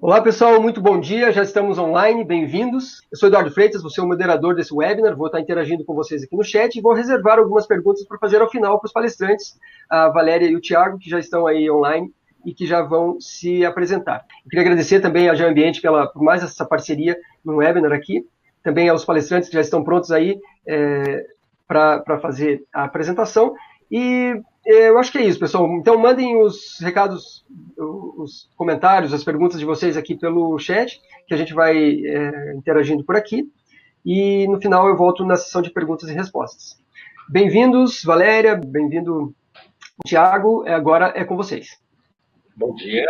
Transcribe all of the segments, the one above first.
Olá pessoal, muito bom dia, já estamos online, bem-vindos. Eu sou Eduardo Freitas, vou ser o moderador desse webinar, vou estar interagindo com vocês aqui no chat e vou reservar algumas perguntas para fazer ao final para os palestrantes, a Valéria e o Thiago, que já estão aí online e que já vão se apresentar. Eu queria agradecer também à Geoambiente por mais essa parceria no webinar aqui, também aos palestrantes que já estão prontos aí para fazer a apresentação. E eu acho que é isso, pessoal. Então, mandem os recados, os comentários, as perguntas de vocês aqui pelo chat, que a gente vai interagindo por aqui. E, no final, eu volto na sessão de perguntas e respostas. Bem-vindos, Valéria, bem-vindo, Thiago. Agora é com vocês. Bom dia,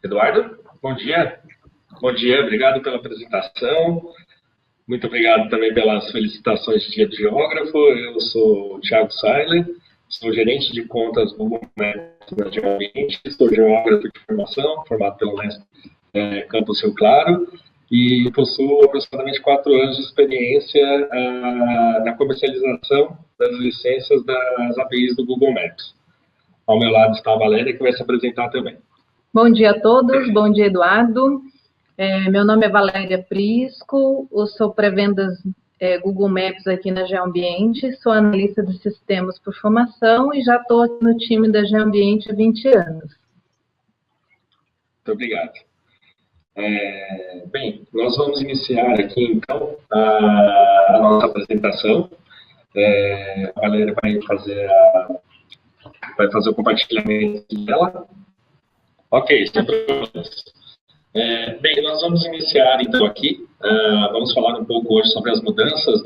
Eduardo. Bom dia. Bom dia, obrigado pela apresentação. Muito obrigado também pelas felicitações de Dia do Geógrafo. Eu sou o Thiago Seiler. Sou gerente de contas Google Maps na Geoambiente, sou geógrafo de formação, formado pelo Unesp Campus Rio Claro, e possuo aproximadamente 4 anos de experiência na comercialização das licenças das APIs do Google Maps. Ao meu lado está a Valéria, que vai se apresentar também. Bom dia a todos, bom dia, Eduardo. Meu nome é Valéria Prisco, eu sou pré-vendas Google Maps aqui na Geoambiente, sou analista de sistemas por formação e já estou aqui no time da Geoambiente há 20 anos. Muito obrigado. Bem, nós vamos iniciar aqui, então, a nossa apresentação. A Valéria vai fazer o compartilhamento dela. Ok, sem problemas. Bem, nós vamos iniciar então aqui, vamos falar um pouco hoje sobre as mudanças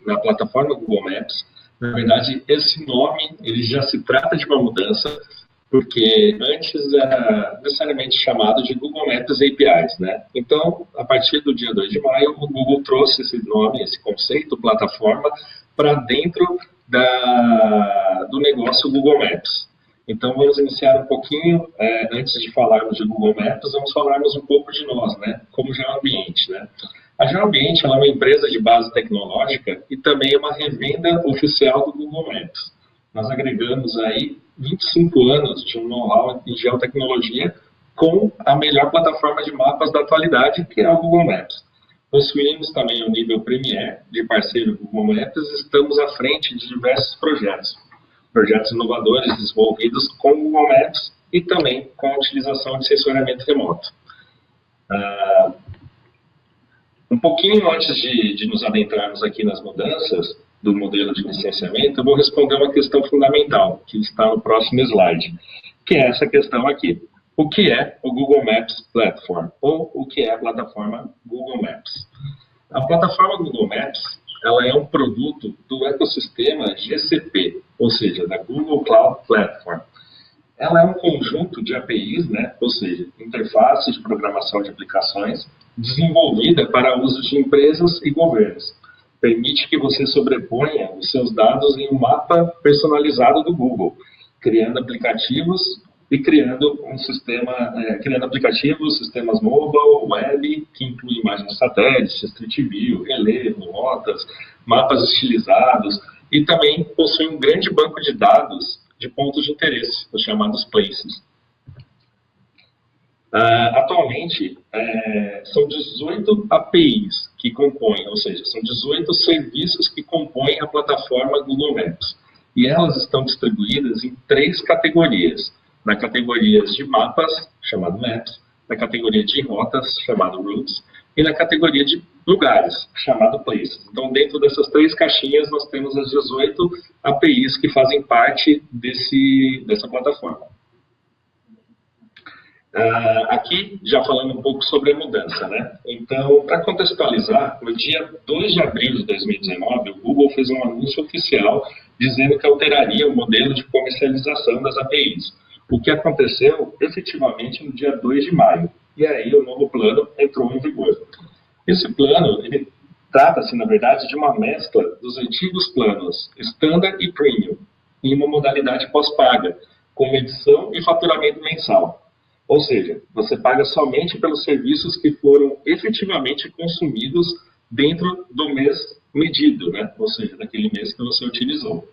na plataforma Google Maps. Na verdade, esse nome ele já se trata de uma mudança, porque antes era necessariamente chamado de Google Maps APIs, né? Então, a partir do dia 2 de maio, o Google trouxe esse nome, esse conceito, plataforma, para dentro do negócio Google Maps. Então, vamos iniciar um pouquinho, antes de falarmos de Google Maps, vamos falarmos um pouco de nós, né, como Geoambiente, né. A Geoambiente ela é uma empresa de base tecnológica e também é uma revenda oficial do Google Maps. Nós agregamos aí 25 anos de um know-how em geotecnologia com a melhor plataforma de mapas da atualidade, que é o Google Maps. Possuímos também o nível Premier de parceiro do Google Maps e estamos à frente de diversos projetos inovadores desenvolvidos com o Google Maps e também com a utilização de sensoriamento remoto. Um pouquinho antes de nos adentrarmos aqui nas mudanças do modelo de licenciamento, eu vou responder uma questão fundamental, que está no próximo slide, que é essa questão aqui. O que é o Google Maps Platform? Ou o que é a plataforma Google Maps? A plataforma Google Maps ela é um produto do ecossistema GCP, ou seja, da Google Cloud Platform. Ela é um conjunto de APIs, né, ou seja, interfaces de programação de aplicações, desenvolvida para uso de empresas e governos. Permite que você sobreponha os seus dados em um mapa personalizado do Google, criando aplicativos e criando um sistema, criando aplicativos, sistemas mobile, web, que incluem imagens de satélites, Street View, relevo, rotas, mapas estilizados, e também possui um grande banco de dados de pontos de interesse, os chamados places. Atualmente, são 18 APIs que compõem, ou seja, são 18 serviços que compõem a plataforma Google Maps. E elas estão distribuídas em 3 categorias. Na categoria de mapas, chamado Maps, na categoria de rotas, chamado Routes, e na categoria de lugares, chamado Places. Então, dentro dessas 3 caixinhas, nós temos as 18 APIs que fazem parte dessa plataforma. Aqui, já falando um pouco sobre a mudança, né? Então, para contextualizar, no dia 2 de abril de 2019, o Google fez um anúncio oficial dizendo que alteraria o modelo de comercialização das APIs. O que aconteceu efetivamente no dia 2 de maio. E aí o novo plano entrou em vigor. Esse plano, ele trata-se, na verdade, de uma mescla dos antigos planos Standard e Premium, em uma modalidade pós-paga, com medição e faturamento mensal. Ou seja, você paga somente pelos serviços que foram efetivamente consumidos dentro do mês medido, né? Ou seja, daquele mês que você utilizou.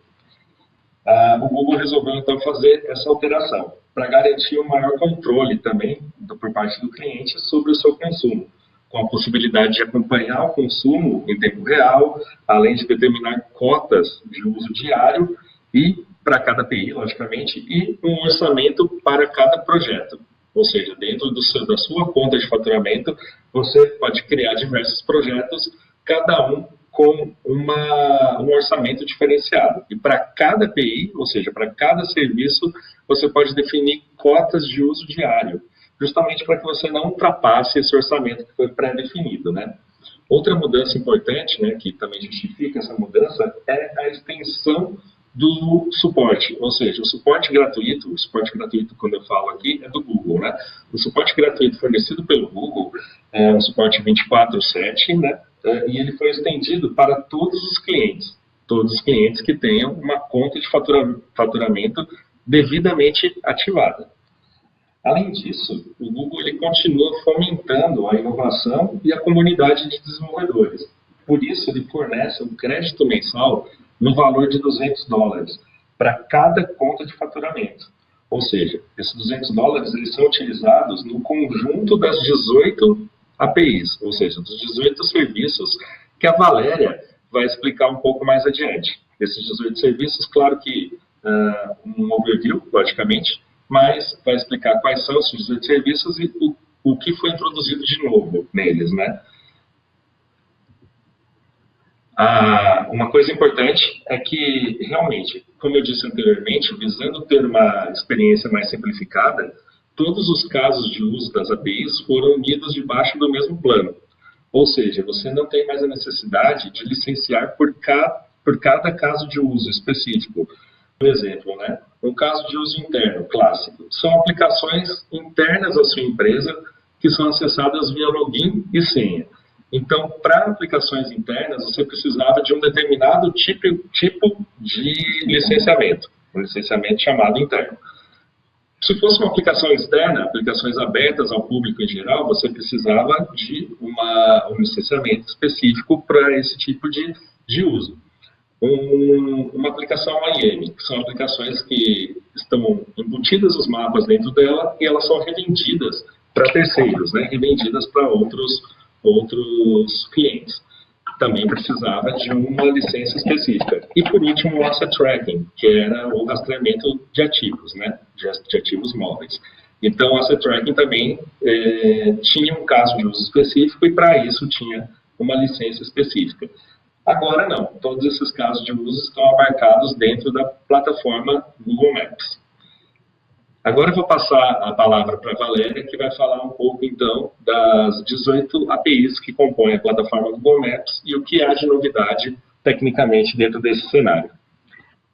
O Google resolveu, então, fazer essa alteração. para garantir um maior controle também por parte do cliente sobre o seu consumo, com a possibilidade de acompanhar o consumo em tempo real, além de determinar cotas de uso diário e para cada API, logicamente, e um orçamento para cada projeto. Ou seja, dentro da sua conta de faturamento, você pode criar diversos projetos, cada um com um orçamento diferenciado. E para cada API, ou seja, para cada serviço, você pode definir cotas de uso diário, justamente para que você não ultrapasse esse orçamento que foi pré-definido, né? Outra mudança importante, né, que também justifica essa mudança, é a extensão do suporte, ou seja, o suporte gratuito quando eu falo aqui é do Google, né? O suporte gratuito fornecido pelo Google é um suporte 24/7, né? E ele foi estendido para todos os clientes que tenham uma conta de faturamento devidamente ativada. Além disso, o Google ele continua fomentando a inovação e a comunidade de desenvolvedores. Por isso, ele fornece um crédito mensal no valor de $200 para cada conta de faturamento. Ou seja, esses $200 eles são utilizados no conjunto das 18 APIs, ou seja, dos 18 serviços que a Valéria vai explicar um pouco mais adiante. Esses 18 serviços, claro que um overview, logicamente, mas vai explicar quais são esses 18 serviços e o que foi introduzido de novo neles, né? Uma coisa importante é que, realmente, como eu disse anteriormente, visando ter uma experiência mais simplificada, todos os casos de uso das APIs foram unidos debaixo do mesmo plano. Ou seja, você não tem mais a necessidade de licenciar por cada caso de uso específico. Por exemplo, né, um caso de uso interno clássico são aplicações internas à sua empresa que são acessadas via login e senha. Então, para aplicações internas, você precisava de um determinado tipo de licenciamento, um licenciamento chamado interno. Se fosse uma aplicação externa, aplicações abertas ao público em geral, você precisava de um licenciamento específico para esse tipo de uso. Uma aplicação OIM, que são aplicações que estão embutidas os mapas dentro dela e elas são revendidas para terceiros, né? Revendidas para outros clientes. Também precisava de uma licença específica. E, por último, o Asset Tracking, que era o rastreamento de ativos, né? De ativos móveis. Então, o Asset Tracking também tinha um caso de uso específico e, para isso, tinha uma licença específica. Agora, não. Todos esses casos de uso estão abarcados dentro da plataforma Google Maps. Agora eu vou passar a palavra para a Valéria, que vai falar um pouco, então, das 18 APIs que compõem a plataforma Google Maps e o que há de novidade, tecnicamente, dentro desse cenário.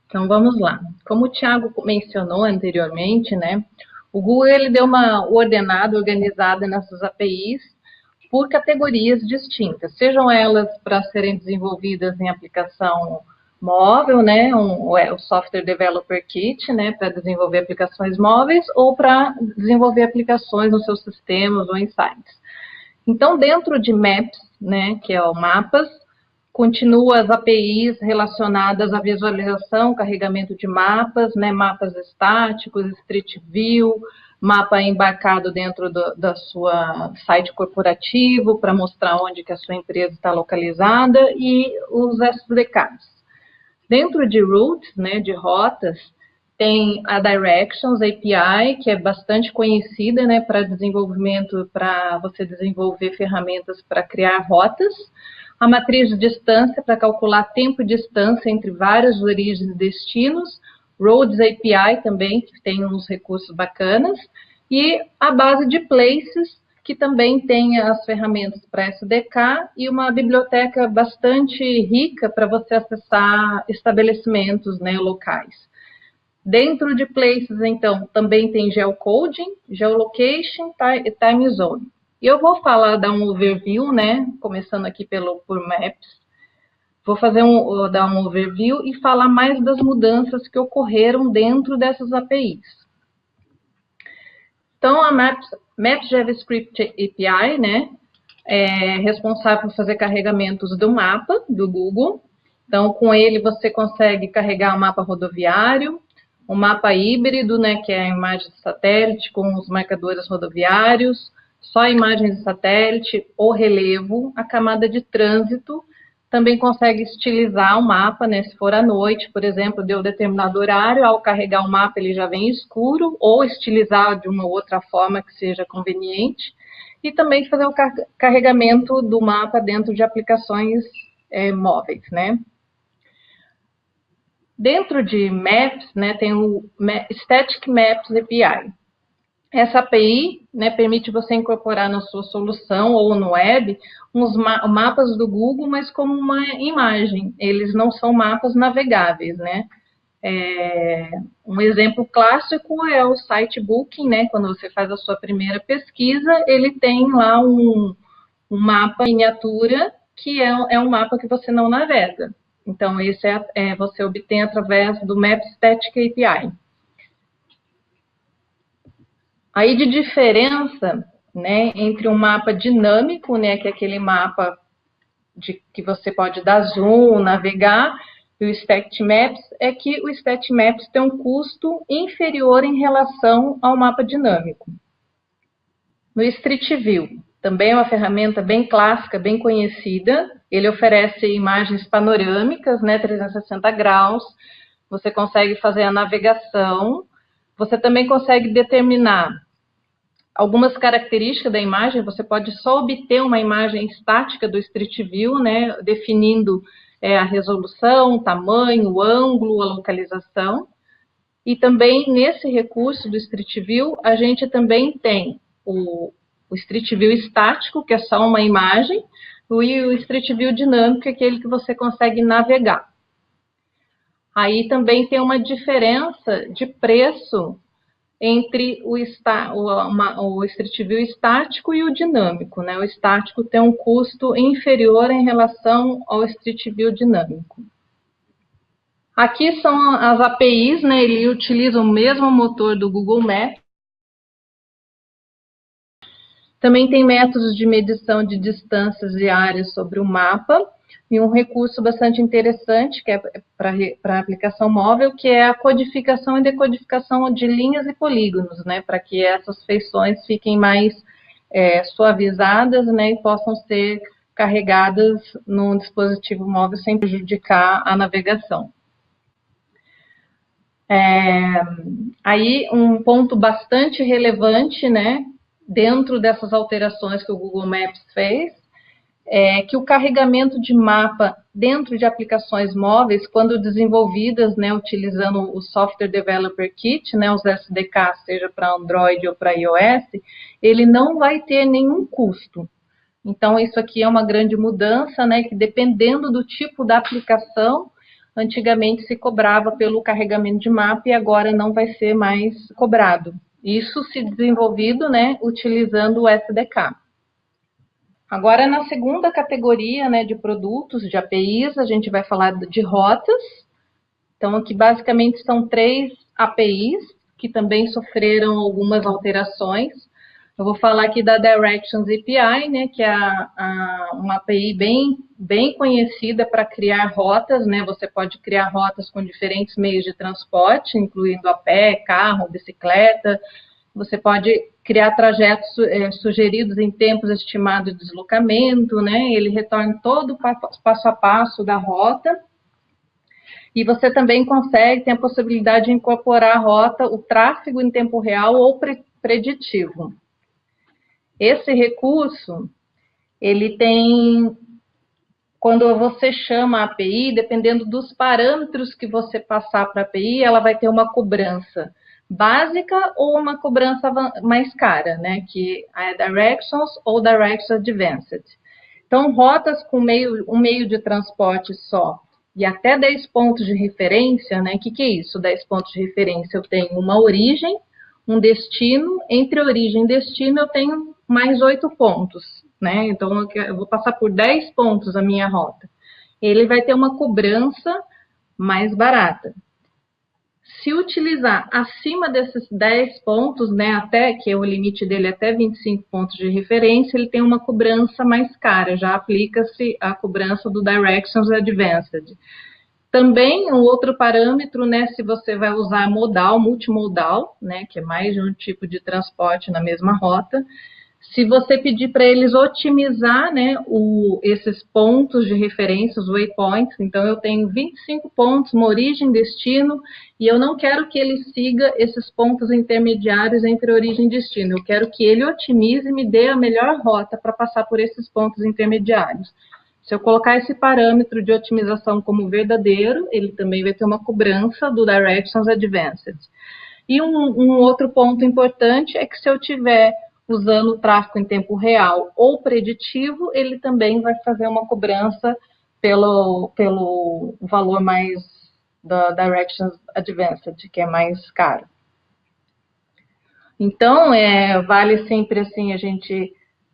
Então, vamos lá. Como o Thiago mencionou anteriormente, né, o Google ele deu uma organizada nessas APIs por categorias distintas, sejam elas para serem desenvolvidas em aplicação móvel, né, o Software Developer Kit, né, para desenvolver aplicações móveis ou para desenvolver aplicações nos seus sistemas ou em sites. Então, dentro de Maps, né, que é o Mapas, continua as APIs relacionadas à visualização, carregamento de mapas, né, mapas estáticos, Street View, mapa embarcado dentro da sua site corporativo para mostrar onde que a sua empresa está localizada e os SDKs. Dentro de routes, né, de rotas, tem a Directions API, que é bastante conhecida, né, para desenvolvimento, para você desenvolver ferramentas para criar rotas. A matriz de distância, para calcular tempo e distância entre várias origens e destinos. Roads API também, que tem uns recursos bacanas. E a base de Places, que também tem as ferramentas para SDK e uma biblioteca bastante rica para você acessar estabelecimentos, né, locais. Dentro de Places, então, também tem Geocoding, Geolocation e Time Zone. E eu vou dar um overview, né, começando aqui por Maps. Vou dar um overview e falar mais das mudanças que ocorreram dentro dessas APIs. Então, a Maps JavaScript API, né, é responsável por fazer carregamentos do mapa do Google. Então, com ele você consegue carregar o mapa rodoviário, um mapa híbrido, né, que é a imagem de satélite com os marcadores rodoviários, só imagens de satélite ou relevo, a camada de trânsito, também consegue estilizar o mapa, né, se for à noite, por exemplo, deu determinado horário, ao carregar o mapa ele já vem escuro, ou estilizar de uma outra forma que seja conveniente, e também fazer o carregamento do mapa dentro de aplicações móveis, né. Dentro de Maps, né, tem o Static Maps API. Essa API, né, permite você incorporar na sua solução ou no web uns mapas do Google, mas como uma imagem. Eles não são mapas navegáveis, né? Um exemplo clássico é o site Booking, né? Quando você faz a sua primeira pesquisa, ele tem lá um mapa miniatura que é um mapa que você não navega. Então, esse você obtém através do Map Static API. Aí, de diferença, né, entre um mapa dinâmico, né, que é aquele mapa que você pode dar zoom, navegar, e o Static Maps, é que o Static Maps tem um custo inferior em relação ao mapa dinâmico. No Street View, também é uma ferramenta bem clássica, bem conhecida. Ele oferece imagens panorâmicas, né, 360 graus. Você consegue fazer a navegação. Você também consegue determinar algumas características da imagem. Você pode só obter uma imagem estática do Street View, né, definindo a resolução, o tamanho, o ângulo, a localização. E também, nesse recurso do Street View, a gente também tem o Street View estático, que é só uma imagem, e o Street View dinâmico, que é aquele que você consegue navegar. Aí também tem uma diferença de preço entre o Street View estático e o dinâmico, né? O estático tem um custo inferior em relação ao Street View dinâmico. Aqui são as APIs, né? Ele utiliza o mesmo motor do Google Maps. Também tem métodos de medição de distâncias e áreas sobre o mapa, e um recurso bastante interessante, que é para aplicação móvel, que é a codificação e decodificação de linhas e polígonos, né, para que essas feições fiquem mais suavizadas, né, e possam ser carregadas no dispositivo móvel sem prejudicar a navegação. Aí, um ponto bastante relevante, né, dentro dessas alterações que o Google Maps fez, é que o carregamento de mapa dentro de aplicações móveis, quando desenvolvidas, né, utilizando o Software Developer Kit, né, os SDK, seja para Android ou para iOS, ele não vai ter nenhum custo. Então, isso aqui é uma grande mudança, né, que dependendo do tipo da aplicação, antigamente se cobrava pelo carregamento de mapa e agora não vai ser mais cobrado. Isso se desenvolvido, né, utilizando o SDK. Agora, na segunda categoria, né, de produtos, de APIs, a gente vai falar de rotas. Então, aqui basicamente são 3 APIs, que também sofreram algumas alterações. Eu vou falar aqui da Directions API, né, que é uma API bem conhecida para criar rotas, né? Você pode criar rotas com diferentes meios de transporte, incluindo a pé, carro, bicicleta. Você pode criar trajetos sugeridos em tempos estimados de deslocamento, né? Ele retorna todo o passo a passo da rota. E você também tem a possibilidade de incorporar à rota o tráfego em tempo real ou preditivo. Esse recurso, ele tem, quando você chama a API, dependendo dos parâmetros que você passar para a API, ela vai ter uma cobrança básica ou uma cobrança mais cara, né? Que é Directions ou Directions Advanced. Então, rotas com um meio de transporte só e até 10 pontos de referência, né? O que é isso? 10 pontos de referência, eu tenho uma origem, um destino, entre origem e destino eu tenho mais 8 pontos, né? Então, eu vou passar por 10 pontos a minha rota. Ele vai ter uma cobrança mais barata. Se utilizar acima desses 10 pontos, né, até que o limite dele é até 25 pontos de referência, ele tem uma cobrança mais cara, já aplica-se a cobrança do Directions Advanced. Também um outro parâmetro, né, se você vai usar modal, multimodal, né, que é mais de um tipo de transporte na mesma rota. Se você pedir para eles otimizar, né, esses pontos de referência, os waypoints, então eu tenho 25 pontos, uma origem, destino, e eu não quero que ele siga esses pontos intermediários entre origem e destino, eu quero que ele otimize e me dê a melhor rota para passar por esses pontos intermediários. Se eu colocar esse parâmetro de otimização como verdadeiro, ele também vai ter uma cobrança do Directions Advanced. E um outro ponto importante é que se eu tiver usando o tráfego em tempo real ou preditivo, ele também vai fazer uma cobrança pelo valor mais da Directions Advanced, que é mais caro. Então, vale sempre assim,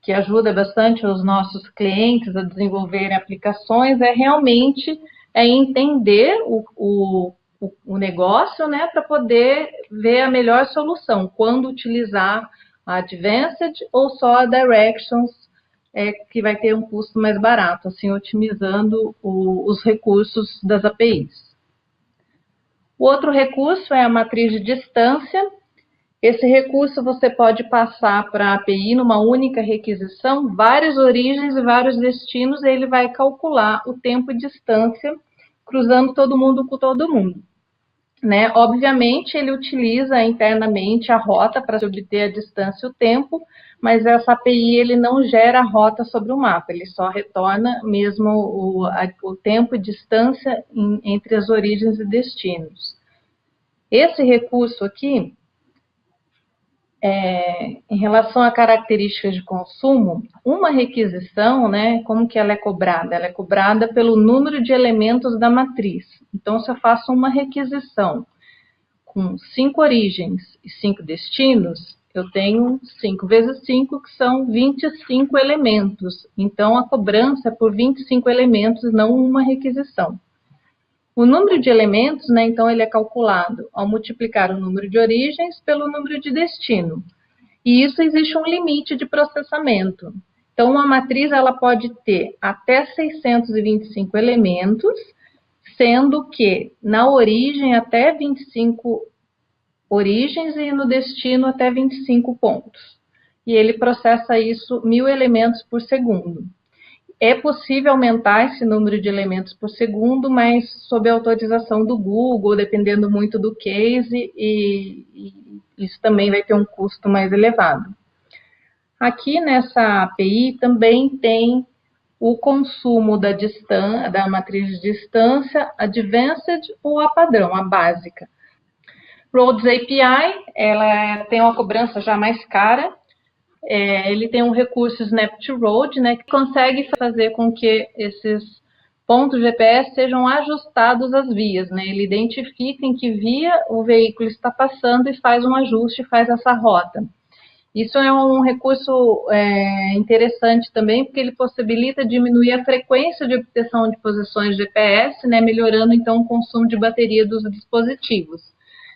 que ajuda bastante os nossos clientes a desenvolverem aplicações, realmente entender o negócio, né, para poder ver a melhor solução, quando utilizar a Advanced ou só a Directions, que vai ter um custo mais barato, assim, otimizando os recursos das APIs. O outro recurso é a matriz de distância. Esse recurso você pode passar para a API numa única requisição, várias origens e vários destinos, e ele vai calcular o tempo e distância, cruzando todo mundo com todo mundo. Né? Obviamente, ele utiliza internamente a rota para se obter a distância e o tempo, mas essa API ele não gera a rota sobre o mapa, ele só retorna mesmo o tempo e distância entre as origens e destinos. Esse recurso aqui, em relação a características de consumo, uma requisição, né, como que ela é cobrada? Ela é cobrada pelo número de elementos da matriz. Então, se eu faço uma requisição com 5 origens e 5 destinos, eu tenho 5 vezes 5, que são 25 elementos. Então, a cobrança é por 25 elementos, não uma requisição. O número de elementos, né, então, ele é calculado ao multiplicar o número de origens pelo número de destino. E isso existe um limite de processamento. Então, uma matriz ela pode ter até 625 elementos, sendo que na origem até 25 origens e no destino até 25 pontos. E ele processa isso 1000 elementos por segundo. É possível aumentar esse número de elementos por segundo, mas sob a autorização do Google, dependendo muito do case, e isso também vai ter um custo mais elevado. Aqui nessa API também tem o consumo da matriz de distância, Advanced ou a padrão, a básica. Roads API, ela tem uma cobrança já mais cara. Ele tem um recurso Snap to Road, né, que consegue fazer com que esses pontos GPS sejam ajustados às vias, né? Ele identifica em que via o veículo está passando e faz um ajuste, faz essa rota. Isso é um recurso interessante também, porque ele possibilita diminuir a frequência de obtenção de posições GPS, né, melhorando então o consumo de bateria dos dispositivos.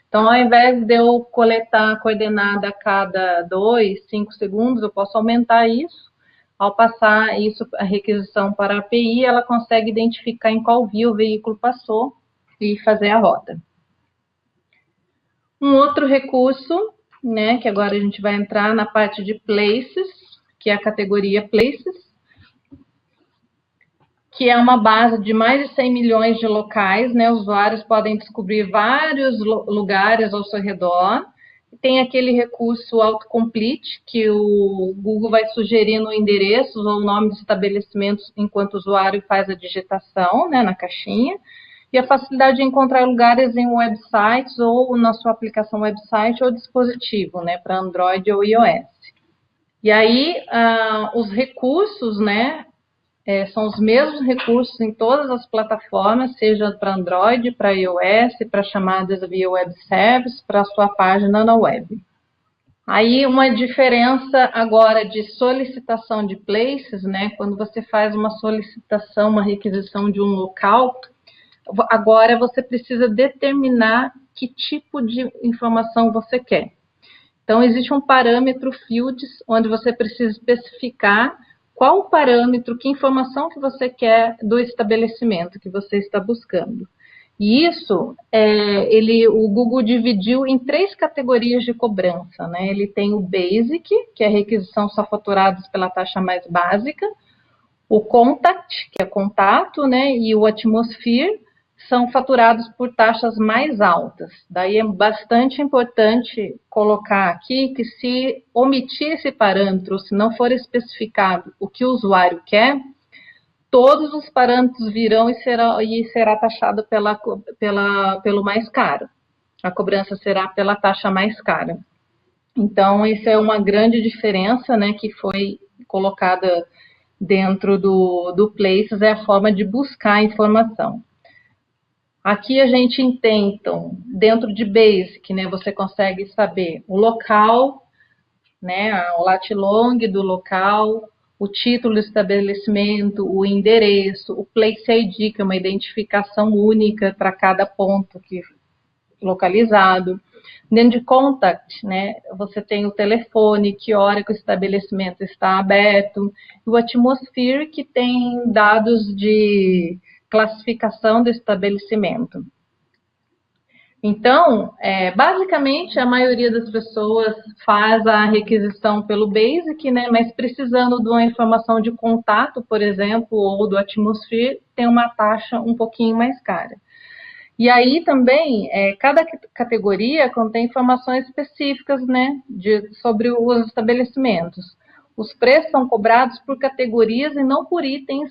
Então, ao invés de eu coletar a coordenada a cada 2, 5 segundos, eu posso aumentar isso. Ao passar isso, a requisição para a API, ela consegue identificar em qual via o veículo passou e fazer a rota. Um outro recurso, né, que agora a gente vai entrar na parte de Places, que é a categoria Places, que é uma base de mais de 100 milhões de locais, né? Usuários podem descobrir vários lugares ao seu redor. Tem aquele recurso autocomplete, que o Google vai sugerindo endereços ou nome de estabelecimentos enquanto o usuário faz a digitação, né, na caixinha. E a facilidade de encontrar lugares em websites ou na sua aplicação website ou dispositivo, né, para Android ou iOS. E aí, os recursos, né, são os mesmos recursos em todas as plataformas, seja para Android, para iOS, para chamadas via web service, para a sua página na web. Aí, uma diferença agora de solicitação de places, né? Quando você faz uma solicitação, uma requisição de um local, agora você precisa determinar que tipo de informação você quer. Então, existe um parâmetro fields, onde você precisa especificar qual o parâmetro, que informação que você quer do estabelecimento que você está buscando. E isso, o Google dividiu em 3 categorias de cobrança, né? Ele tem o Basic, que é requisição só faturados pela taxa mais básica, o Contact, que é contato, né? E o Atmosphere, são faturados por taxas mais altas. Daí é bastante importante colocar aqui que se omitir esse parâmetro, se não for especificado o que o usuário quer, todos os parâmetros virão e será taxado pelo mais caro. A cobrança será pela taxa mais cara. Então, isso é uma grande diferença, né, que foi colocada dentro do Places, é a forma de buscar a informação. Aqui a gente tem, então, dentro de Basic, né, você consegue saber o local, né, o lat long do local, o título do estabelecimento, o endereço, o Place ID, que é uma identificação única para cada ponto localizado. Dentro de Contact, né, você tem o telefone, que hora que o estabelecimento está aberto, e o Atmosphere, que tem dados de classificação do estabelecimento. Então, basicamente, a maioria das pessoas faz a requisição pelo Basic, né, mas precisando de uma informação de contato, por exemplo, ou do Atmosphere, tem uma taxa um pouquinho mais cara. E aí também, cada categoria contém informações específicas, né, sobre os estabelecimentos. Os preços são cobrados por categorias e não por itens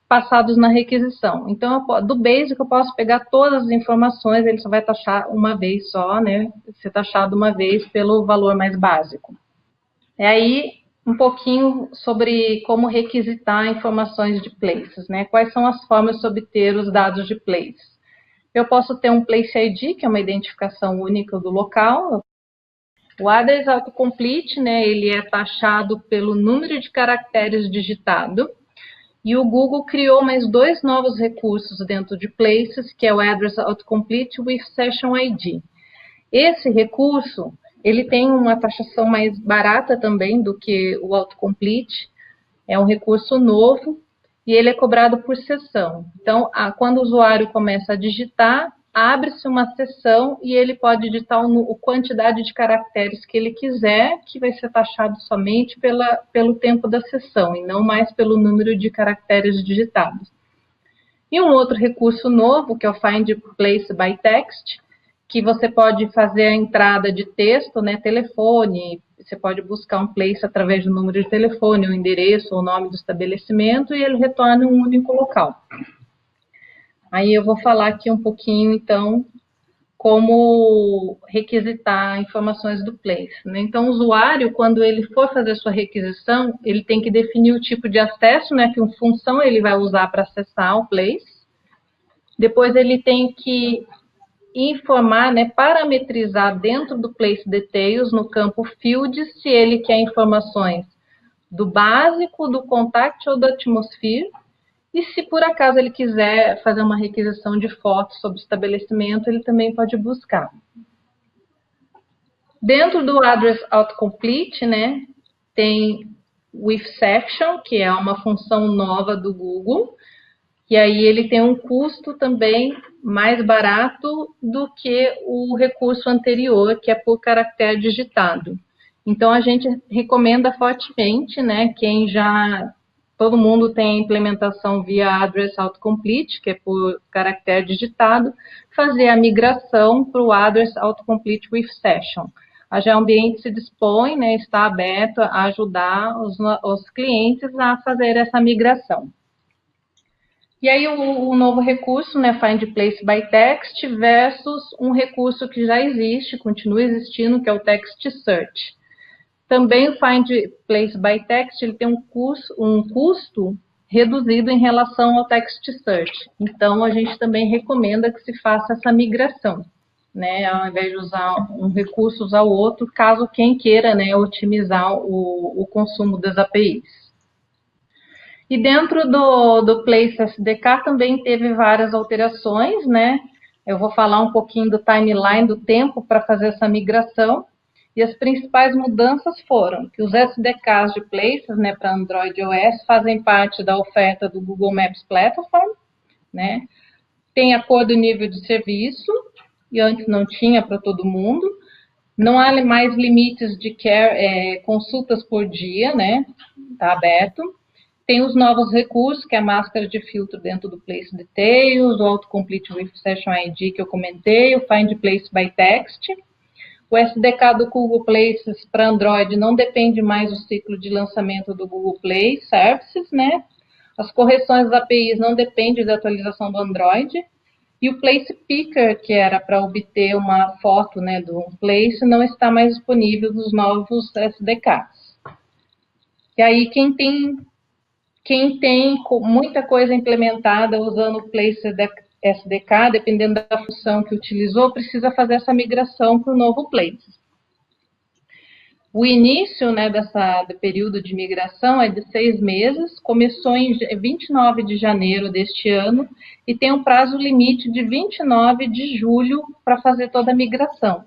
passados na requisição. Então, do Basic eu posso pegar todas as informações, ele só vai taxar uma vez só, né, ser taxado uma vez pelo valor mais básico. E aí, um pouquinho sobre como requisitar informações de places, né? Quais são as formas de obter os dados de place? Eu posso ter um Place ID, que é uma identificação única do local. O Address Autocomplete, né? Ele é taxado pelo número de caracteres digitado. E o Google criou mais 2 novos recursos dentro de Places, que é o Address Autocomplete with Session ID. Esse recurso, ele tem uma taxação mais barata também do que o Autocomplete, é um recurso novo e ele é cobrado por sessão. Então, quando o usuário começa a digitar, abre-se uma sessão e ele pode digitar a quantidade de caracteres que ele quiser, que vai ser taxado somente pelo tempo da sessão e não mais pelo número de caracteres digitados. E um outro recurso novo, que é o Find Place by Text, que você pode fazer a entrada de texto, né, telefone, você pode buscar um place através do número de telefone, o endereço ou o nome do estabelecimento e ele retorna um único local. Aí eu vou falar aqui um pouquinho, então, como requisitar informações do place, né? Então, o usuário, quando ele for fazer sua requisição, ele tem que definir o tipo de acesso, né, que função ele vai usar para acessar o place. Depois ele tem que informar, né, parametrizar dentro do Place Details, no campo Fields, se ele quer informações do básico, do Contact ou do Atmosphere. E se por acaso ele quiser fazer uma requisição de fotos sobre o estabelecimento, ele também pode buscar. Dentro do Address Autocomplete, né, tem With Section, que é uma função nova do Google, e aí ele tem um custo também mais barato do que o recurso anterior, que é por caractere digitado. Então, a gente recomenda fortemente, né, todo mundo tem a implementação via Address Autocomplete, que é por caractere digitado, fazer a migração para o Address Autocomplete with Session. A GeoAmbiente se dispõe, né, está aberto a ajudar os clientes a fazer essa migração. E aí o novo recurso, né, Find Place by Text versus um recurso que já existe, continua existindo, que é o Text Search. Também o Find Place by Text ele tem um custo reduzido em relação ao Text Search. Então, a gente também recomenda que se faça essa migração, né, ao invés de usar um recurso, usar o outro, caso quem queira, né, otimizar o consumo das APIs. E dentro do Place SDK também teve várias alterações, né? Eu vou falar um pouquinho do timeline, do tempo para fazer essa migração. E as principais mudanças foram que os SDKs de Places, né, para Android e iOS, fazem parte da oferta do Google Maps Platform, né? tem a cor do nível de serviço, e antes não tinha para todo mundo. Não há mais limites de consultas por dia, né? Está aberto. Tem os novos recursos, que é a máscara de filtro dentro do Place Details, o Autocomplete with Session ID que eu comentei, o Find Place by Text. O SDK do Google Places para Android não depende mais do ciclo de lançamento do Google Play Services, né? As correções das APIs não dependem da atualização do Android. E o Place Picker, que era para obter uma foto, né, do Place, não está mais disponível nos novos SDKs. E aí, quem tem muita coisa implementada usando o Place SDK, dependendo da função que utilizou, precisa fazer essa migração para o novo Place. O início, né, do período de migração é de 6 meses, começou em 29 de janeiro deste ano e tem um prazo limite de 29 de julho para fazer toda a migração.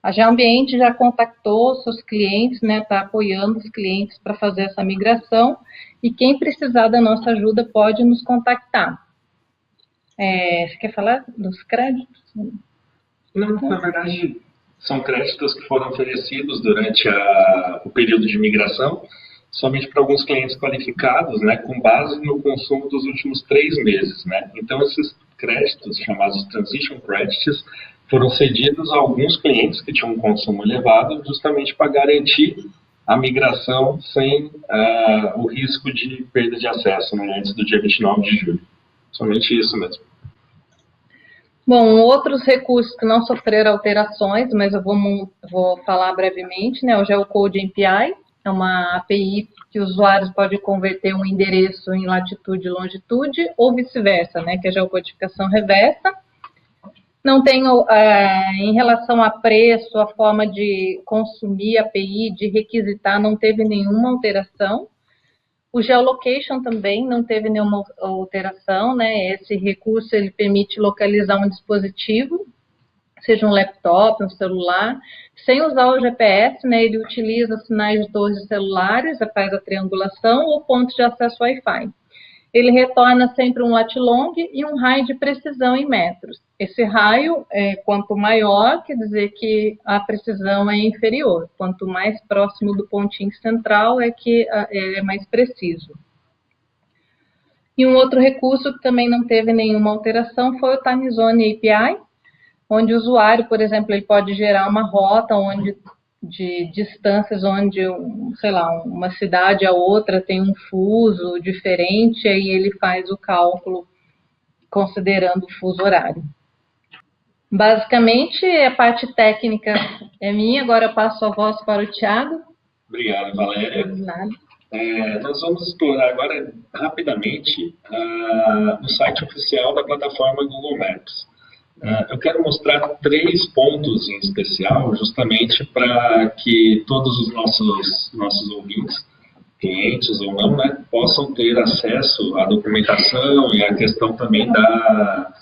A GeoAmbiente já contactou seus clientes, né, está apoiando os clientes para fazer essa migração e quem precisar da nossa ajuda pode nos contactar. Você quer falar dos créditos? Não, na verdade, são créditos que foram oferecidos durante o período de migração, somente para alguns clientes qualificados, né, com base no consumo dos últimos 3 meses. Né? Então, esses créditos, chamados Transition Credits, foram cedidos a alguns clientes que tinham um consumo elevado, justamente para garantir a migração sem o risco de perda de acesso, né, antes do dia 29 de julho. Somente isso mesmo. Bom, outros recursos que não sofreram alterações, mas eu vou falar brevemente, né? O Geocode API é uma API que os usuários podem converter um endereço em latitude e longitude, ou vice-versa, né? Que é a geocodificação reversa. Não tem, em relação a preço, a forma de consumir a API, de requisitar, não teve nenhuma alteração. O Geolocation também não teve nenhuma alteração, né? Esse recurso ele permite localizar um dispositivo, seja um laptop, um celular, sem usar o GPS, né? Ele utiliza sinais de torres celulares, faz a triangulação ou pontos de acesso Wi-Fi. Ele retorna sempre um lat long e um raio de precisão em metros. Esse raio, quanto maior, quer dizer que a precisão é inferior. Quanto mais próximo do pontinho central, é que é mais preciso. E um outro recurso que também não teve nenhuma alteração foi o Time Zone API, onde o usuário, por exemplo, ele pode gerar uma rota de distâncias onde, sei lá, uma cidade a outra tem um fuso diferente, aí ele faz o cálculo considerando o fuso horário. Basicamente, a parte técnica é minha, agora eu passo a voz para o Thiago. Obrigado, Valéria. Nada. Nós vamos explorar agora rapidamente o site oficial da plataforma Google Maps. Eu quero mostrar 3 pontos em especial, justamente para que todos os nossos ouvintes, clientes ou não, né, possam ter acesso à documentação e à questão também da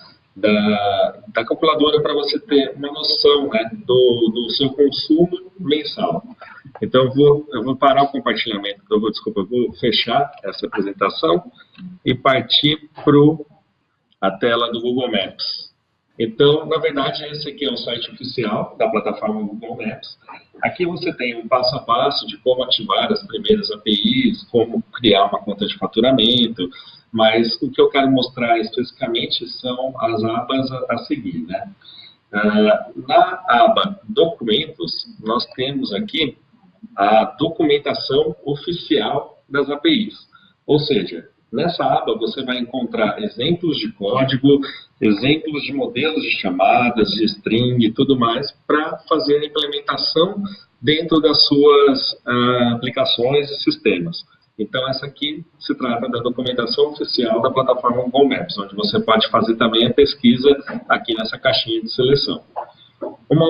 calculadora, para você ter uma noção, né, do seu consumo mensal. Então, eu vou parar o compartilhamento, eu vou fechar essa apresentação e partir para a tela do Google Maps. Então, na verdade, esse aqui é o site oficial da plataforma Google Maps. Aqui você tem um passo a passo de como ativar as primeiras APIs, como criar uma conta de faturamento, mas o que eu quero mostrar especificamente são as abas a seguir, né? Na aba Documentos, nós temos aqui a documentação oficial das APIs. Ou seja, nessa aba você vai encontrar exemplos de código, exemplos de modelos de chamadas, de string e tudo mais, para fazer a implementação dentro das suas aplicações e sistemas. Então, essa aqui se trata da documentação oficial da plataforma Google Maps, onde você pode fazer também a pesquisa aqui nessa caixinha de seleção. Uma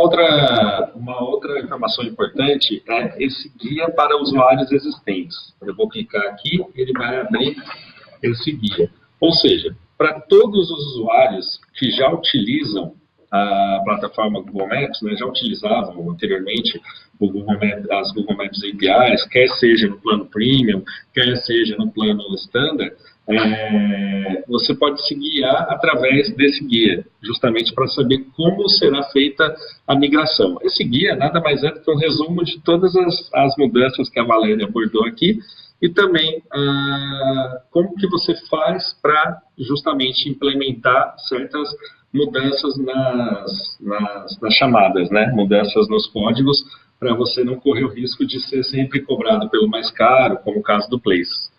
outra informação importante é esse guia para usuários existentes. Eu vou clicar aqui e ele vai abrir esse guia. Ou seja, para todos os usuários que já utilizam a plataforma Google Maps, né, já utilizavam anteriormente as Google Maps APIs, quer seja no plano Premium, quer seja no plano Standard, você pode se guiar através desse guia, justamente para saber como será feita a migração. Esse guia nada mais é do que um resumo de todas as mudanças que a Valéria abordou aqui e também como que você faz para justamente implementar certas mudanças nas chamadas, né? Mudanças nos códigos, para você não correr o risco de ser sempre cobrado pelo mais caro, como o caso do Places.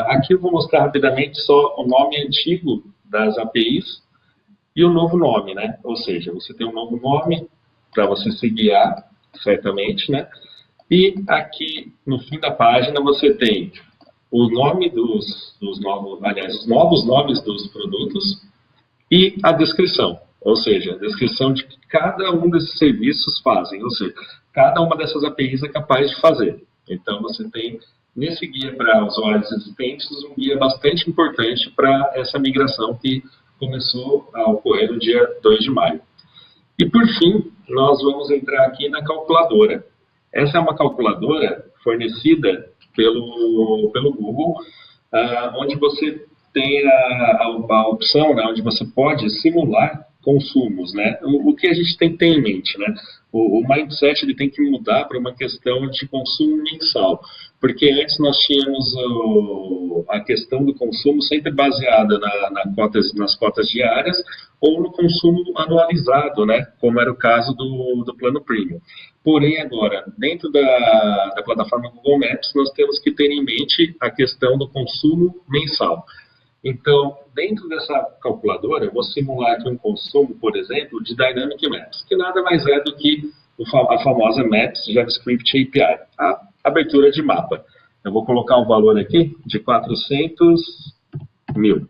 Aqui eu vou mostrar rapidamente só o nome antigo das APIs e o novo nome, né? Ou seja, você tem um novo nome para você se guiar, certamente, né? E aqui no fim da página você tem o nome os novos nomes dos produtos e a descrição. Ou seja, a descrição de que cada um desses serviços fazem, ou seja, cada uma dessas APIs é capaz de fazer. Então, você tem, nesse guia para usuários existentes, um guia bastante importante para essa migração que começou a ocorrer no dia 2 de maio. E, por fim, nós vamos entrar aqui na calculadora. Essa é uma calculadora fornecida pelo Google, onde você tem a opção, né, onde você pode simular consumos, né? O que a gente tem que ter em mente, né? O mindset ele tem que mudar para uma questão de consumo mensal, porque antes nós tínhamos a questão do consumo sempre baseada nas cotas diárias ou no consumo anualizado, né? Como era o caso do plano Premium. Porém, agora, dentro da plataforma Google Maps, nós temos que ter em mente a questão do consumo mensal. Então, dentro dessa calculadora, eu vou simular aqui um consumo, por exemplo, de Dynamic Maps, que nada mais é do que a famosa Maps JavaScript API, a abertura de mapa. Eu vou colocar um valor aqui de 400 mil.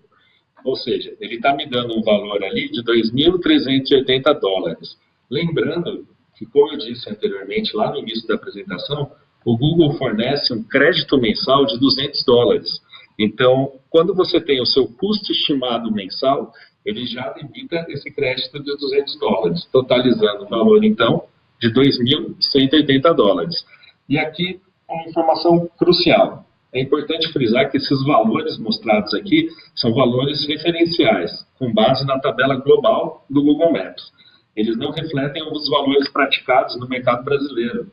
Ou seja, ele está me dando um valor ali de $2.380. Lembrando que, como eu disse anteriormente, lá no início da apresentação, o Google fornece um crédito mensal de $200. Então, quando você tem o seu custo estimado mensal, ele já debita esse crédito de $200, totalizando o valor, então, de $2.180. E aqui, uma informação crucial. É importante frisar que esses valores mostrados aqui são valores referenciais, com base na tabela global do Google Maps. Eles não refletem os valores praticados no mercado brasileiro.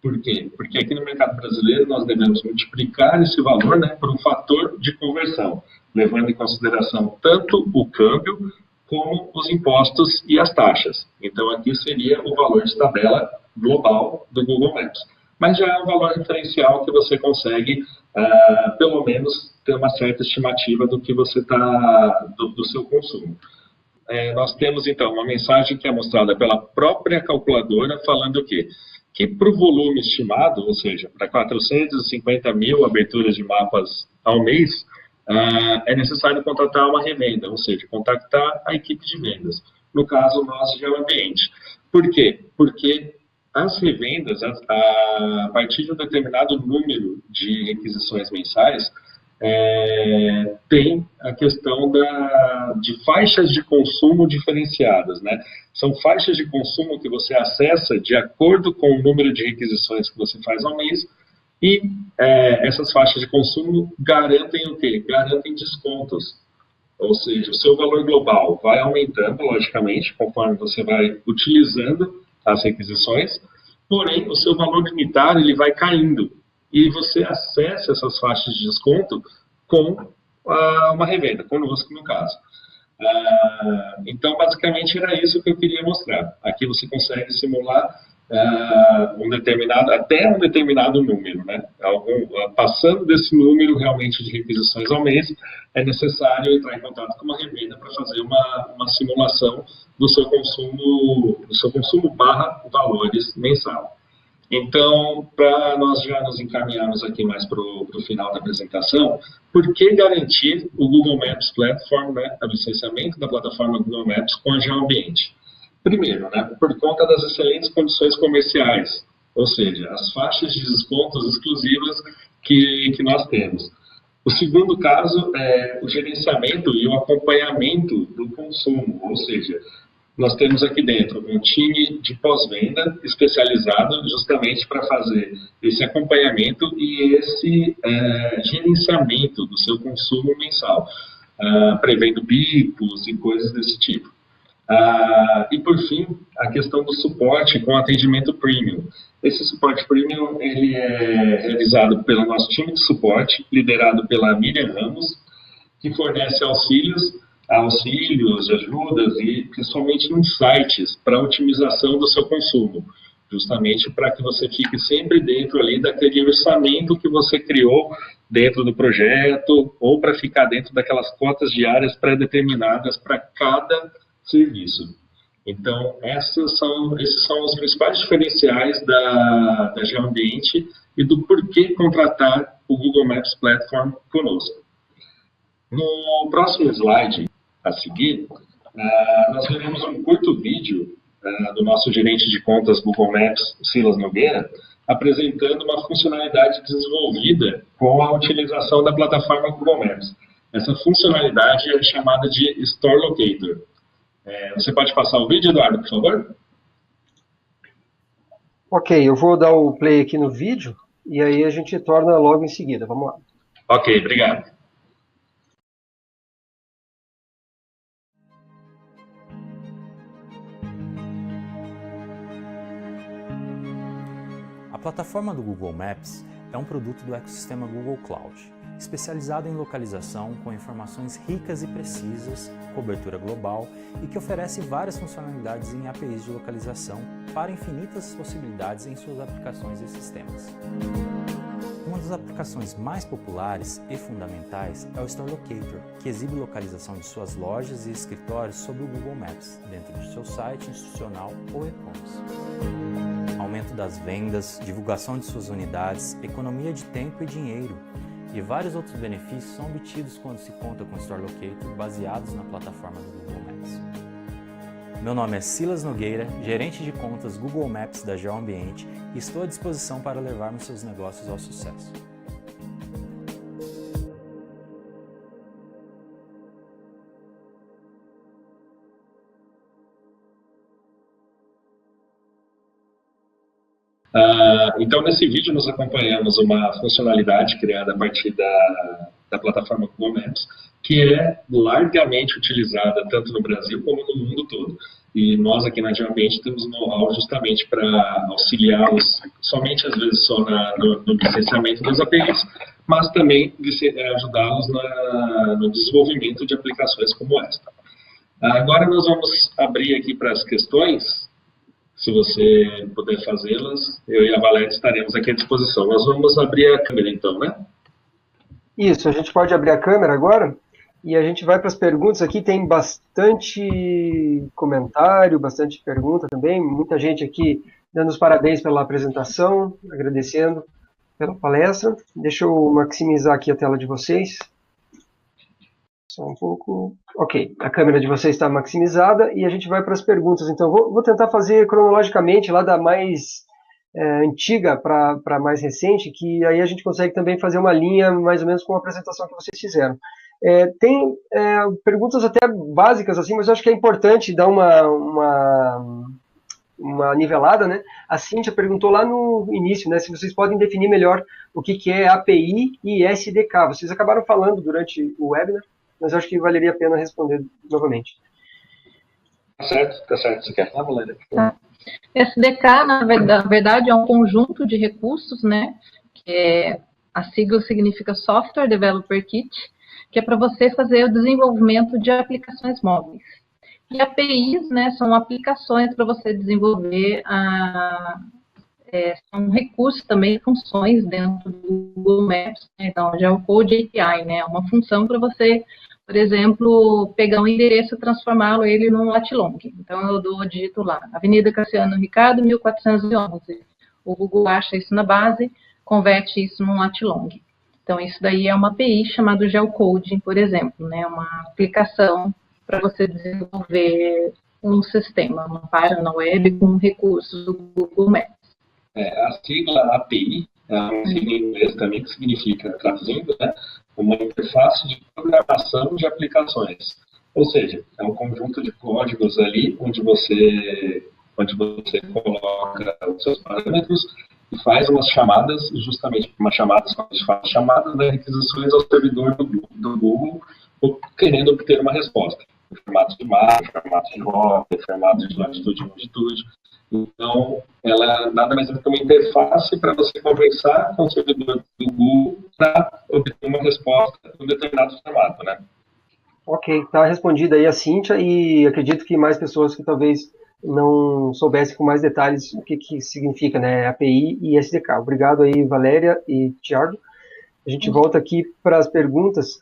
Por quê? Porque aqui no mercado brasileiro nós devemos multiplicar esse valor, né, por um fator de conversão, levando em consideração tanto o câmbio como os impostos e as taxas. Então aqui seria o valor de tabela global do Google Maps. Mas já é um valor referencial que você consegue, pelo menos, ter uma certa estimativa do que você do seu consumo. Nós temos então uma mensagem que é mostrada pela própria calculadora falando o quê? Que para o volume estimado, ou seja, para 450 mil aberturas de mapas ao mês, é necessário contratar uma revenda, ou seja, contactar a equipe de vendas. No caso, nós de ambiente. Por quê? Porque as revendas, a partir de um determinado número de requisições mensais, tem a questão de faixas de consumo diferenciadas, né? São faixas de consumo que você acessa de acordo com o número de requisições que você faz ao mês e essas faixas de consumo garantem o quê? Garantem descontos. Ou seja, o seu valor global vai aumentando, logicamente, conforme você vai utilizando as requisições, porém, o seu valor limitar ele vai caindo. E você acessa essas faixas de desconto com uma revenda, conosco no caso. Então, basicamente, era isso que eu queria mostrar. Aqui você consegue simular até um determinado número, né? Passando desse número realmente de requisições ao mês, é necessário entrar em contato com uma revenda para fazer uma simulação do seu consumo barra valores mensal. Então, para nós já nos encaminharmos aqui mais para o final da apresentação, por que garantir o Google Maps Platform, né, o licenciamento da plataforma Google Maps com a Geoambiente? Primeiro, né, por conta das excelentes condições comerciais, ou seja, as faixas de descontos exclusivas que nós temos. O segundo caso é o gerenciamento e o acompanhamento do consumo, ou seja, nós temos aqui dentro um time de pós-venda especializado justamente para fazer esse acompanhamento e esse gerenciamento do seu consumo mensal, prevendo bipos e coisas desse tipo. E por fim, a questão do suporte com atendimento premium. Esse suporte premium ele é realizado pelo nosso time de suporte, liderado pela Miriam Ramos, que fornece auxílios, ajudas e principalmente insights para a otimização do seu consumo, justamente para que você fique sempre dentro ali daquele orçamento que você criou dentro do projeto ou para ficar dentro daquelas cotas diárias pré-determinadas para cada serviço. Então, esses são os principais diferenciais da Geoambiente e do porquê contratar o Google Maps Platform conosco. No próximo slide a seguir, nós veremos um curto vídeo do nosso gerente de contas Google Maps, Silas Nogueira, apresentando uma funcionalidade desenvolvida com a utilização da plataforma Google Maps. Essa funcionalidade é chamada de Store Locator. Você pode passar o vídeo, Eduardo, por favor? Ok, eu vou dar o play aqui no vídeo e aí a gente torna logo em seguida. Vamos lá. Ok, obrigado. A plataforma do Google Maps é um produto do ecossistema Google Cloud, especializado em localização com informações ricas e precisas, cobertura global e que oferece várias funcionalidades em APIs de localização para infinitas possibilidades em suas aplicações e sistemas. Uma das aplicações mais populares e fundamentais é o Store Locator, que exibe localização de suas lojas e escritórios sobre o Google Maps, dentro de seu site institucional ou e-commerce. Aumento das vendas, divulgação de suas unidades, economia de tempo e dinheiro, e vários outros benefícios são obtidos quando se conta com Store Locator baseados na plataforma do Google Maps. Meu nome é Silas Nogueira, gerente de contas Google Maps da Geoambiente e estou à disposição para levarmos seus negócios ao sucesso. Então, nesse vídeo, nós acompanhamos uma funcionalidade criada a partir da plataforma Google Maps, que é largamente utilizada tanto no Brasil como no mundo todo. E nós aqui na Geoambiente temos know-how justamente para auxiliá-los, somente às vezes só no licenciamento das APIs, mas também ajudá-los no desenvolvimento de aplicações como esta. Agora nós vamos abrir aqui para as questões. Se você puder fazê-las, eu e a Valéria estaremos aqui à disposição. Nós vamos abrir a câmera então, né? Isso, a gente pode abrir a câmera agora e a gente vai para as perguntas aqui. Tem bastante comentário, bastante pergunta também. Muita gente aqui dando os parabéns pela apresentação, agradecendo pela palestra. Deixa eu maximizar aqui a tela de vocês. Só um pouco. Ok, a câmera de vocês está maximizada e a gente vai para as perguntas. Então, vou tentar fazer cronologicamente, lá da mais antiga para a mais recente, que aí a gente consegue também fazer uma linha mais ou menos com a apresentação que vocês fizeram. Tem perguntas até básicas, assim, mas eu acho que é importante dar uma nivelada, né? A Cíntia perguntou lá no início, né, se vocês podem definir melhor o que é API e SDK. Vocês acabaram falando durante o webinar, mas eu acho que valeria a pena responder novamente. Tá certo, você quer falar, Valéria? Tá. SDK, na verdade, é um conjunto de recursos, né? A sigla significa Software Developer Kit, que é para você fazer o desenvolvimento de aplicações móveis. E APIs, né, são aplicações para você desenvolver, são recursos também, funções dentro do Google Maps, né? Então, já é o Code API, né? Uma função para você, por exemplo, pegar um endereço e transformá-lo ele num latlong. Então, eu digito lá, Avenida Cassiano Ricardo, 1411. O Google acha isso na base, converte isso num latlong. Então, isso daí é uma API chamada Geocoding, por exemplo, né? Uma aplicação para você desenvolver um sistema, uma página web com recursos do Google Maps. A sigla API, é uma sigla em inglês também, que significa, traduzindo, né, uma interface de programação de aplicações. Ou seja, é um conjunto de códigos ali onde você coloca os seus parâmetros e faz umas chamadas, justamente umas chamadas, quando a gente faz chamadas, né, requisições ao servidor do Google, querendo obter uma resposta. Em formato de mapa, em formato de rota, em formato de latitude e longitude. Então, ela nada mais é do que uma interface para você conversar com o servidor do Google para obter uma resposta em um determinado formato, né? Ok, está respondida aí a Cíntia, e acredito que mais pessoas que talvez não soubessem com mais detalhes o que significa, né, API e SDK. Obrigado aí, Valéria e Thiago. A gente volta aqui para as perguntas.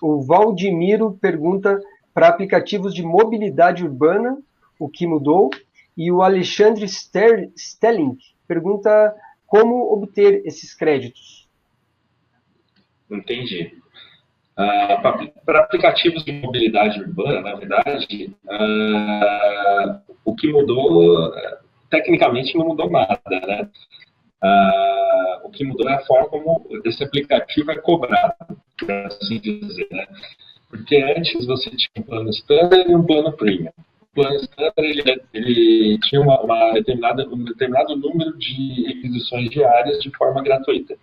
O Valdimiro pergunta para aplicativos de mobilidade urbana, o que mudou, e o Alexandre Stelling pergunta como obter esses créditos. Entendi. Para aplicativos de mobilidade urbana, na verdade, o que mudou, tecnicamente não mudou nada, né? O que mudou é a forma como esse aplicativo é cobrado, por assim dizer, né? Porque antes você tinha um plano standard e um plano premium. O plano standard ele tinha um determinado número de requisições diárias de forma gratuita.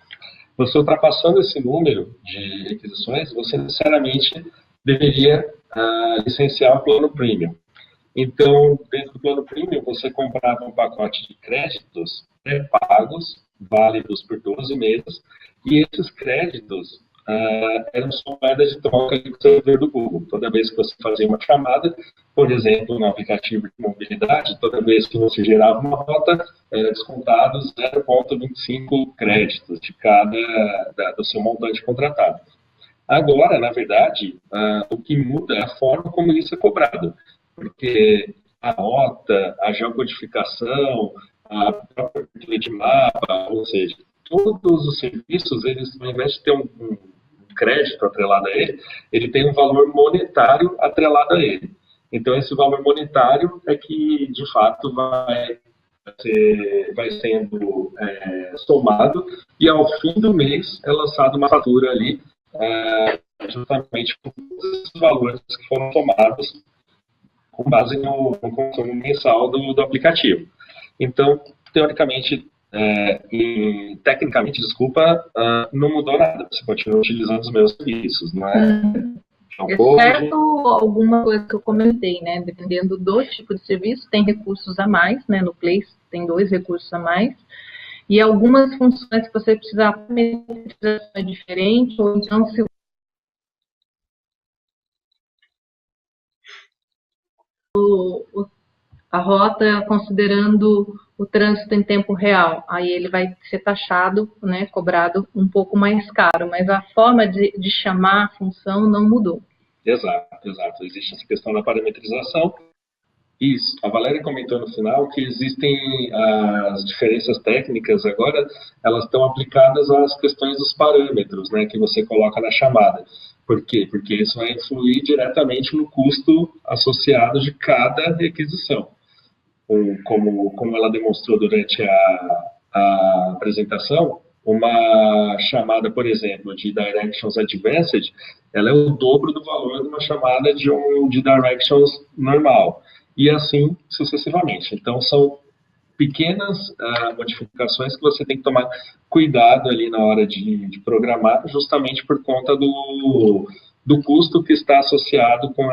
Você ultrapassando esse número de requisições, você necessariamente deveria licenciar o plano premium. Então, dentro do plano premium, você comprava um pacote de créditos pré-pagos, válidos por 12 meses, e esses créditos eram só moeda de troca com o servidor do Google. Toda vez que você fazia uma chamada, por exemplo, no aplicativo de mobilidade, toda vez que você gerava uma rota, era descontado 0,25 créditos de do seu montante contratado. Agora, na verdade, o que muda é a forma como isso é cobrado, porque a rota, a geocodificação, a própria abertura de mapa, ou seja, todos os serviços, eles, ao invés de ter um crédito atrelado a ele tem um valor monetário atrelado a ele. Então, esse valor monetário é que, de fato, vai sendo somado, e ao fim do mês é lançada uma fatura ali, justamente com os valores que foram tomados com base no consumo mensal do aplicativo. Então, teoricamente, tecnicamente, não mudou nada. Você continua utilizando os meus serviços, não é? Exceto alguma coisa que eu comentei, né? Dependendo do tipo de serviço, tem recursos a mais, né? No Play tem 2 recursos a mais. E algumas funções que você precisar é diferente, ou então se a rota considerando o trânsito em tempo real, aí ele vai ser taxado, né, cobrado um pouco mais caro, mas a forma de chamar a função não mudou. Exato. Existe essa questão da parametrização. Isso. A Valéria comentou no final que existem as diferenças técnicas agora, elas estão aplicadas às questões dos parâmetros, né, que você coloca na chamada. Por quê? Porque isso vai influir diretamente no custo associado de cada requisição. Como ela demonstrou durante a apresentação, uma chamada, por exemplo, de Directions Advanced, ela é o dobro do valor de uma chamada de Directions normal, e assim sucessivamente. Então, são pequenas modificações que você tem que tomar cuidado ali na hora de programar, justamente por conta do custo que está associado com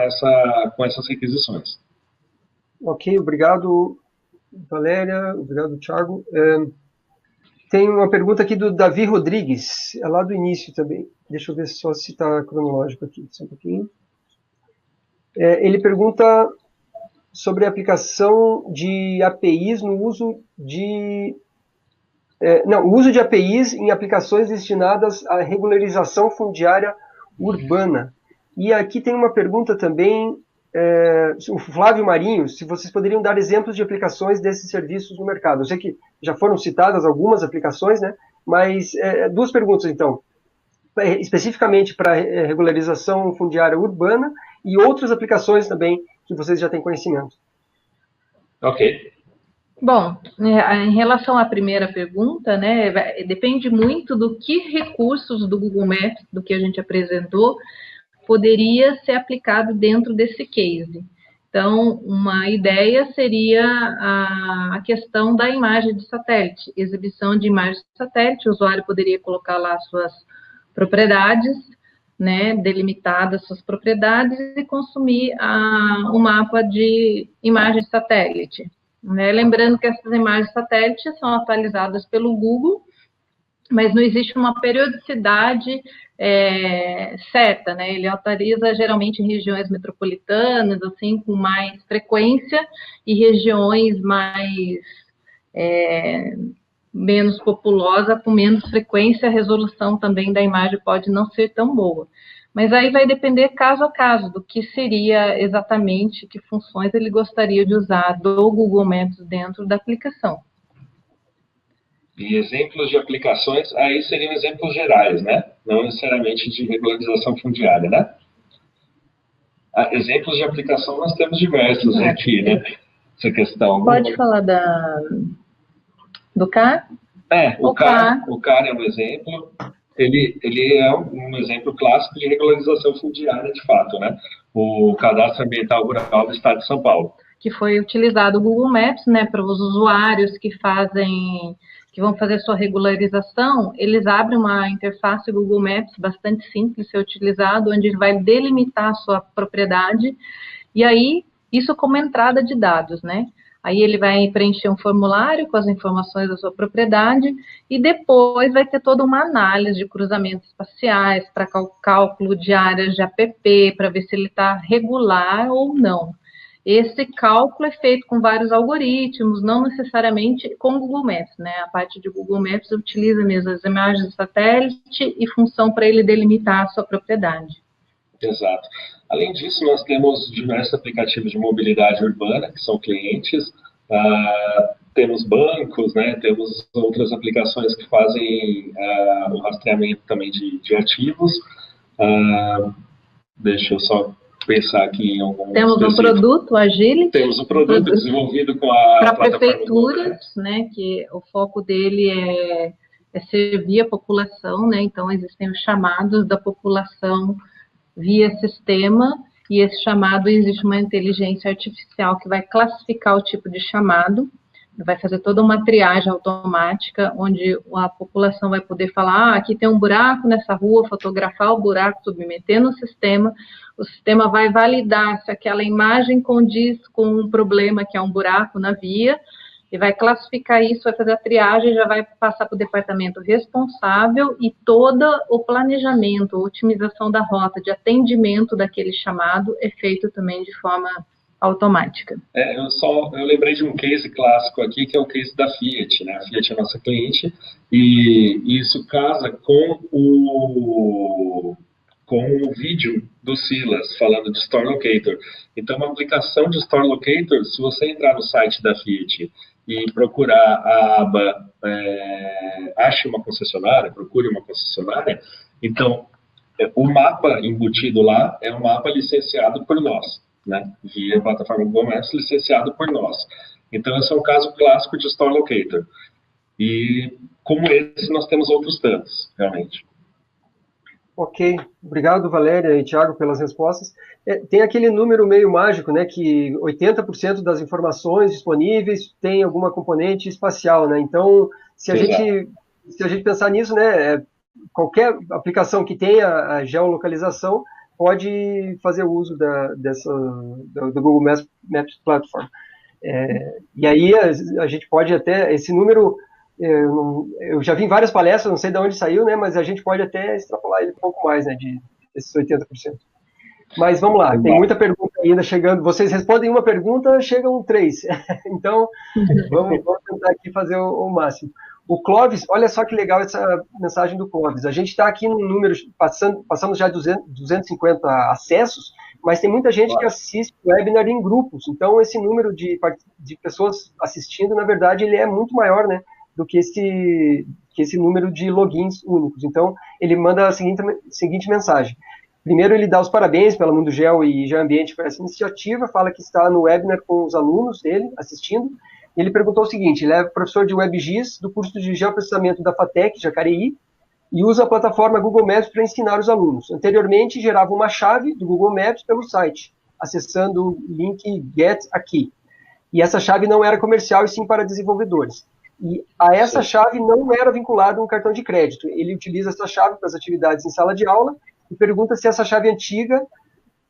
essas requisições. Ok, obrigado, Valéria, obrigado, Thiago. Tem uma pergunta aqui do Davi Rodrigues, é lá do início também. Deixa eu ver só se está cronológico aqui, só um pouquinho. Ele pergunta sobre a aplicação de APIs no uso de... o uso de APIs em aplicações destinadas à regularização fundiária urbana. E aqui tem uma pergunta também... o Flávio Marinho, se vocês poderiam dar exemplos de aplicações desses serviços no mercado. Eu sei que já foram citadas algumas aplicações, né? Mas 2 perguntas, então. Especificamente para regularização fundiária urbana e outras aplicações também que vocês já têm conhecimento. Ok. Bom, em relação à primeira pergunta, né, depende muito do que recursos do Google Maps, do que a gente apresentou, poderia ser aplicado dentro desse case. Então, uma ideia seria a questão da imagem de satélite, exibição de imagem de satélite, o usuário poderia colocar lá suas propriedades, né, delimitadas suas propriedades e consumir o mapa de imagem de satélite. Né? Lembrando que essas imagens de satélite são atualizadas pelo Google, mas não existe uma periodicidade certa, né? Ele atualiza geralmente em regiões metropolitanas, assim, com mais frequência, e regiões mais menos populosa, com menos frequência, a resolução também da imagem pode não ser tão boa. Mas aí vai depender caso a caso do que seria exatamente, que funções ele gostaria de usar do Google Maps dentro da aplicação. E exemplos de aplicações, aí seriam exemplos gerais, né? Não necessariamente de regularização fundiária, né? Exemplos de aplicação nós temos diversos aqui, né? Essa questão. Pode falar do CAR? O CAR é um exemplo. Ele é um exemplo clássico de regularização fundiária, de fato, né? O Cadastro Ambiental Rural do Estado de São Paulo. Que foi utilizado o Google Maps, né, para os usuários que vão fazer sua regularização, eles abrem uma interface Google Maps bastante simples de ser utilizado, onde ele vai delimitar a sua propriedade, e aí, isso como entrada de dados, né? Aí ele vai preencher um formulário com as informações da sua propriedade, e depois vai ter toda uma análise de cruzamentos espaciais, para cálculo de áreas de APP, para ver se ele está regular ou não. Esse cálculo é feito com vários algoritmos, não necessariamente com o Google Maps, né? A parte de Google Maps utiliza mesmo as imagens de satélite e função para ele delimitar a sua propriedade. Exato. Além disso, nós temos diversos aplicativos de mobilidade urbana, que são clientes, temos bancos, né? Temos outras aplicações que fazem o rastreamento também de ativos. Deixa eu só pensar aqui em algum. Temos um produto, o Agility. Temos um produto desenvolvido com a para prefeituras, né, que o foco dele é servir a população, né, então existem os chamados da população via sistema, e esse chamado existe uma inteligência artificial que vai classificar o tipo de chamado, vai fazer toda uma triagem automática, onde a população vai poder falar, aqui tem um buraco nessa rua, fotografar o buraco, submeter no sistema, o sistema vai validar se aquela imagem condiz com um problema que é um buraco na via, e vai classificar isso, vai fazer a triagem, já vai passar para o departamento responsável, e todo o planejamento, a otimização da rota de atendimento daquele chamado é feito também de forma automática. Eu lembrei de um case clássico aqui, que é o case da Fiat, né? A Fiat é nossa cliente, e isso casa com o vídeo do Silas, falando de Store Locator. Então, uma aplicação de Store Locator, se você entrar no site da Fiat e procurar a aba Ache uma concessionária, procure uma concessionária, então, o mapa embutido lá é um mapa licenciado por nós, né, via plataforma Google Maps, licenciado por nós. Então, esse é um caso clássico de Store Locator. E, como esse, nós temos outros tantos, realmente. Ok, obrigado, Valéria e Thiago, pelas respostas. Tem aquele número meio mágico, né, que 80% das informações disponíveis tem alguma componente espacial, né? Então, se a gente pensar nisso, né, qualquer aplicação que tenha a geolocalização pode fazer uso do Google Maps Platform. E aí a gente pode até, esse número, eu já vi em várias palestras, não sei de onde saiu, né, mas a gente pode até extrapolar ele um pouco mais, né, desses 80%. Mas vamos lá, tem muita pergunta ainda chegando. Vocês respondem uma pergunta, chegam 3. Então, vamos tentar aqui fazer o máximo. O Clóvis, olha só que legal essa mensagem do Clóvis. A gente está aqui no número, passamos já 250 acessos, mas tem muita gente que assiste o webinar em grupos. Então, esse número de pessoas assistindo, na verdade, ele é muito maior, né, do que esse número de logins únicos. Então, ele manda a seguinte mensagem. Primeiro, ele dá os parabéns pela Mundo Geo e Geoambiente por essa iniciativa, fala que está no webinar com os alunos dele assistindo. Ele perguntou o seguinte, ele é professor de WebGIS do curso de Geoprocessamento da FATEC, Jacareí, e usa a plataforma Google Maps para ensinar os alunos. Anteriormente, gerava uma chave do Google Maps pelo site, acessando o link Get Aqui. E essa chave não era comercial, e sim para desenvolvedores. E a essa chave não era vinculado um cartão de crédito. Ele utiliza essa chave para as atividades em sala de aula e pergunta se essa chave antiga,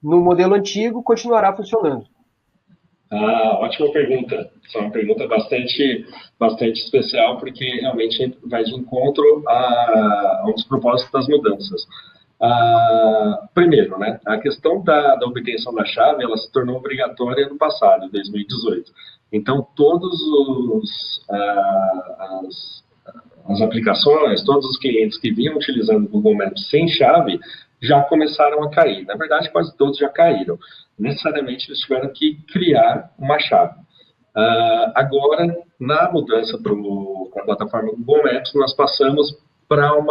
no modelo antigo, continuará funcionando. Ótima pergunta. Essa é uma pergunta bastante especial, porque realmente vai de encontro a um dos propósitos das mudanças. Primeiro, né, a questão da obtenção da chave, ela se tornou obrigatória no passado, em 2018. Então, todos as aplicações, todos os clientes que vinham utilizando o Google Maps sem chave, já começaram a cair. Na verdade, quase todos já caíram. Necessariamente, eles tiveram que criar uma chave. Agora, na mudança para a plataforma Google Maps, nós passamos para um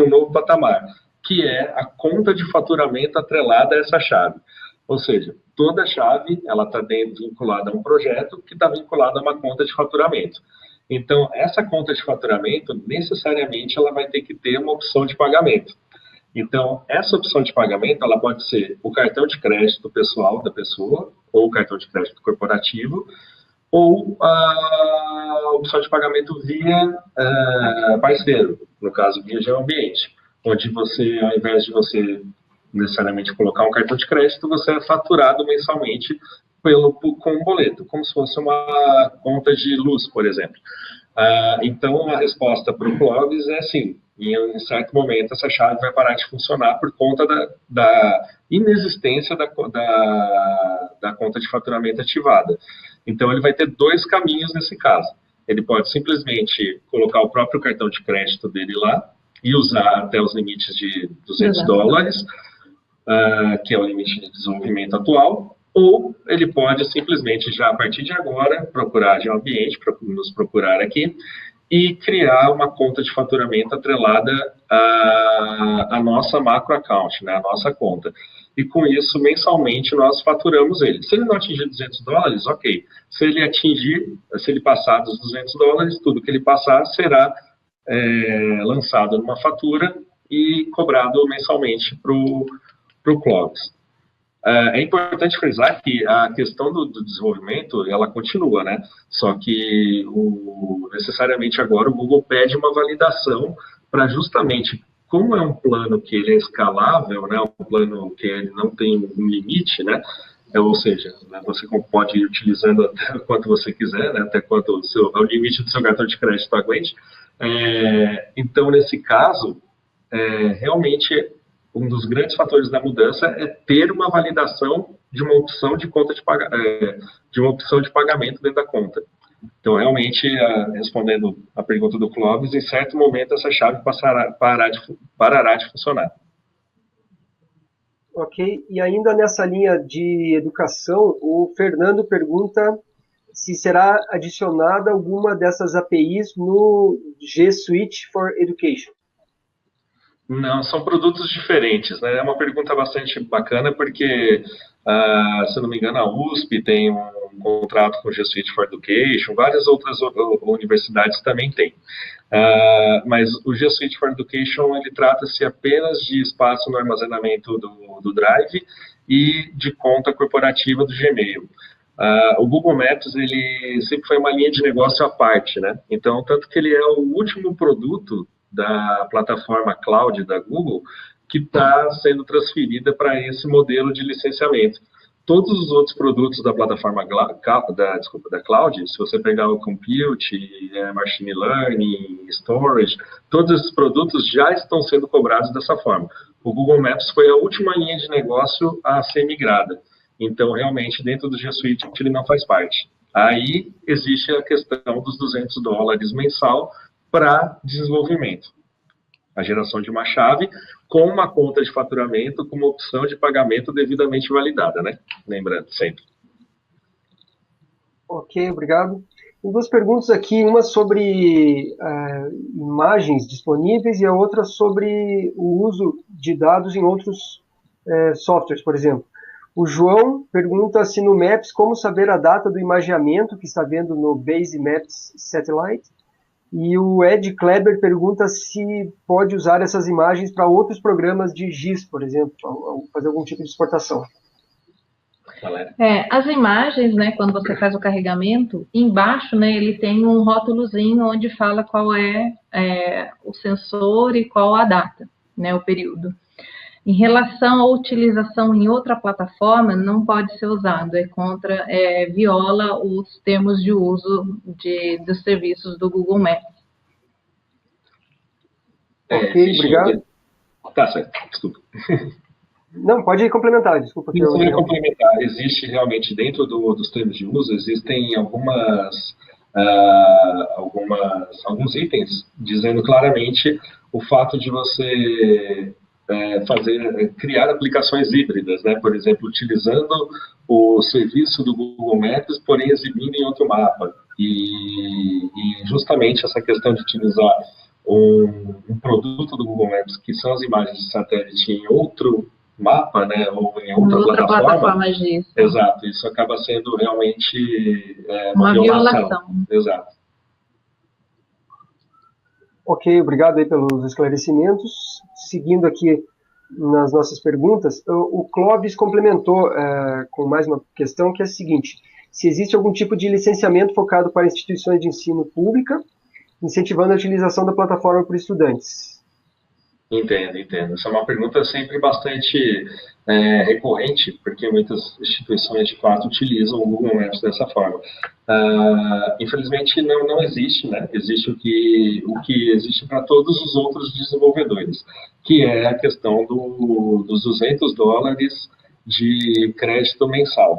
novo patamar, que é a conta de faturamento atrelada a essa chave. Ou seja, toda chave ela está vinculada a um projeto que está vinculado a uma conta de faturamento. Então, essa conta de faturamento, necessariamente, ela vai ter que ter uma opção de pagamento. Então, essa opção de pagamento, ela pode ser o cartão de crédito pessoal da pessoa, ou o cartão de crédito corporativo, ou a opção de pagamento via parceiro, no caso, via Geoambiente, onde você, ao invés de você necessariamente colocar um cartão de crédito, você é faturado mensalmente com um boleto, como se fosse uma conta de luz, por exemplo. Então, a resposta para o Clóvis é sim. Em certo momento, essa chave vai parar de funcionar por conta da inexistência da conta de faturamento ativada. Então, ele vai ter dois caminhos nesse caso. Ele pode simplesmente colocar o próprio cartão de crédito dele lá e usar até os limites de $200, que é o limite de desenvolvimento atual, ou ele pode simplesmente, já a partir de agora, procurar de um ambiente, nos procurar aqui, e criar uma conta de faturamento atrelada à nossa macro account, né, a nossa conta. E com isso, mensalmente, nós faturamos ele. Se ele não atingir $200, ok. Se ele passar dos $200, tudo que ele passar será lançado numa fatura e cobrado mensalmente para o Clóvis. É importante frisar que a questão do desenvolvimento, ela continua, né? Só que necessariamente agora o Google pede uma validação para justamente, como é um plano que ele é escalável, né? Um plano que ele não tem um limite, né? Ou seja, né, você pode ir utilizando até quanto você quiser, né? Até quanto o limite do seu cartão de crédito aguente. Então, nesse caso, realmente um dos grandes fatores da mudança é ter uma validação de uma opção de pagamento dentro da conta. Então, realmente, respondendo a pergunta do Clóvis, em certo momento essa chave parará de funcionar. Ok, e ainda nessa linha de educação, o Fernando pergunta se será adicionada alguma dessas APIs no G Suite for Education. Não, são produtos diferentes, né? É uma pergunta bastante bacana, porque, se eu não me engano, a USP tem um contrato com o G Suite for Education, várias outras universidades também têm. Mas o G Suite for Education, ele trata-se apenas de espaço no armazenamento do Drive e de conta corporativa do Gmail. O Google Maps, ele sempre foi uma linha de negócio à parte, né? Então, tanto que ele é o último produto da plataforma cloud da Google que está sendo transferida para esse modelo de licenciamento. Todos os outros produtos da plataforma da cloud, se você pegar o Compute, Machine Learning, Storage, todos esses produtos já estão sendo cobrados dessa forma. O Google Maps foi a última linha de negócio a ser migrada. Então, realmente, dentro do G Suite, ele não faz parte. Aí existe a questão dos $200 mensal para desenvolvimento. A geração de uma chave com uma conta de faturamento com uma opção de pagamento devidamente validada, né? Lembrando, sempre. Ok, obrigado. Tem duas perguntas aqui, uma sobre imagens disponíveis e a outra sobre o uso de dados em outros softwares, por exemplo. O João pergunta se no Maps como saber a data do imageamento que está vendo no Base Maps Satellite. E o Ed Kleber pergunta se pode usar essas imagens para outros programas de GIS, por exemplo, fazer algum tipo de exportação. As imagens, né, quando você faz o carregamento, embaixo, né, ele tem um rótulozinho onde fala qual é o sensor e qual a data, né, o período. Em relação à utilização em outra plataforma, não pode ser usado, viola os termos de uso dos serviços do Google Maps. Ok, obrigado. Tá certo, desculpa. Não, pode complementar, desculpa. Eu ia complementar. Existe realmente, dentro dos termos de uso, existem alguns itens dizendo claramente o fato de você criar aplicações híbridas, né? Por exemplo, utilizando o serviço do Google Maps, porém exibindo em outro mapa. E justamente essa questão de utilizar um produto do Google Maps, que são as imagens de satélite, em outro mapa, né, ou em outra plataforma disso. Exato, isso acaba sendo realmente uma violação. Exato. Ok, obrigado aí pelos esclarecimentos. Seguindo aqui nas nossas perguntas, o Clóvis complementou com mais uma questão, que é a seguinte: se existe algum tipo de licenciamento focado para instituições de ensino pública, incentivando a utilização da plataforma por estudantes. Entendo. Essa é uma pergunta sempre bastante recorrente, porque muitas instituições, de fato, utilizam o Google Maps dessa forma. Infelizmente, não existe, né? Existe o que existe para todos os outros desenvolvedores, que é a questão dos $200 de crédito mensal.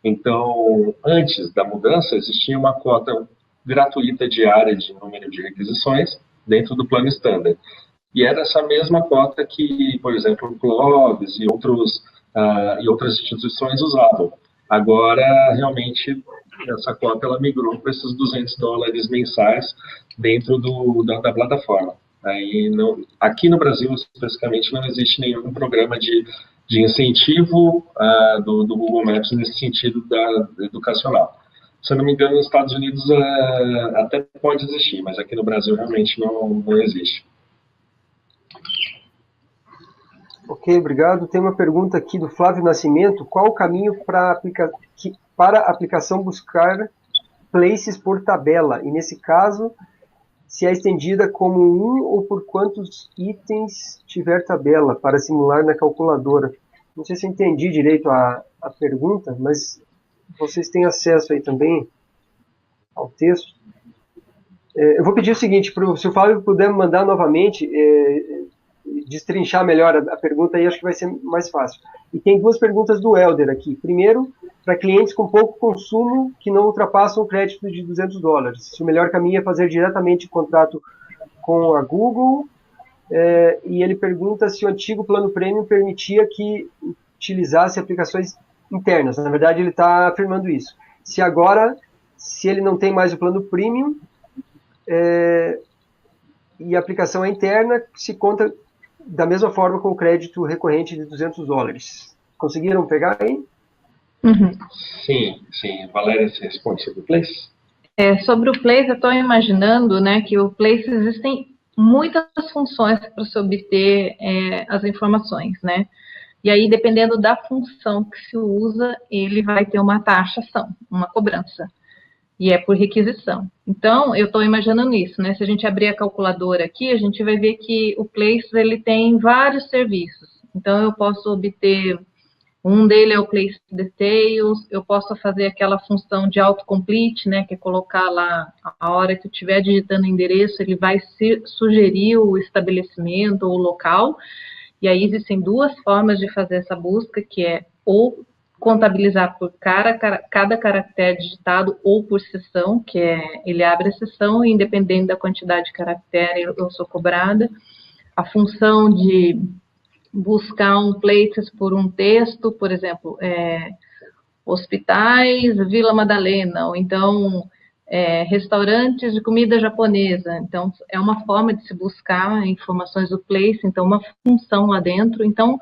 Então, antes da mudança, existia uma cota gratuita diária de número de requisições dentro do plano standard. E era essa mesma cota que, por exemplo, o Clóvis e outras instituições usavam. Agora, realmente, essa cota ela migrou para esses $200 mensais dentro da plataforma. Aqui no Brasil, especificamente, não existe nenhum programa de incentivo do Google Maps nesse sentido educacional. Se eu não me engano, nos Estados Unidos até pode existir, mas aqui no Brasil realmente não existe. Ok, obrigado. Tem uma pergunta aqui do Flávio Nascimento: qual o caminho para a aplicação buscar places por tabela? E nesse caso, se é estendida como ou por quantos itens tiver tabela, para simular na calculadora? Não sei se eu entendi direito a pergunta, mas vocês têm acesso aí também ao texto. Eu vou pedir o seguinte, se o Flávio puder me mandar novamente, destrinchar melhor a pergunta aí, acho que vai ser mais fácil. E tem duas perguntas do Helder aqui. Primeiro, para clientes com pouco consumo que não ultrapassam o crédito de $200. Se o melhor caminho é fazer diretamente contrato com a Google. E ele pergunta se o antigo plano Premium permitia que utilizasse aplicações internas. Na verdade, ele está afirmando isso. Se ele não tem mais o plano Premium e a aplicação é interna, se conta da mesma forma com o crédito recorrente de $200. Conseguiram pegar aí? Uhum. Sim. Valéria, você responde sobre o Place? Sobre o Place, eu estou imaginando, né, que o Place existem muitas funções para se obter as informações, né? E aí, dependendo da função que se usa, ele vai ter uma taxação, uma cobrança. E é por requisição. Então, eu estou imaginando isso, né? Se a gente abrir a calculadora aqui, a gente vai ver que o Place, ele tem vários serviços. Então, eu posso obter, um dele é o Place Details, eu posso fazer aquela função de autocomplete, né? Que é colocar lá, a hora que eu estiver digitando o endereço, ele vai sugerir o estabelecimento ou o local. E aí, existem duas formas de fazer essa busca, que é ou contabilizar por cada caractere digitado ou por seção, que ele abre a seção e, independente da quantidade de caractere, eu sou cobrada. A função de buscar um places por um texto, por exemplo, hospitais, Vila Madalena, ou então restaurantes de comida japonesa. Então, é uma forma de se buscar informações do place, então, uma função lá dentro. Então,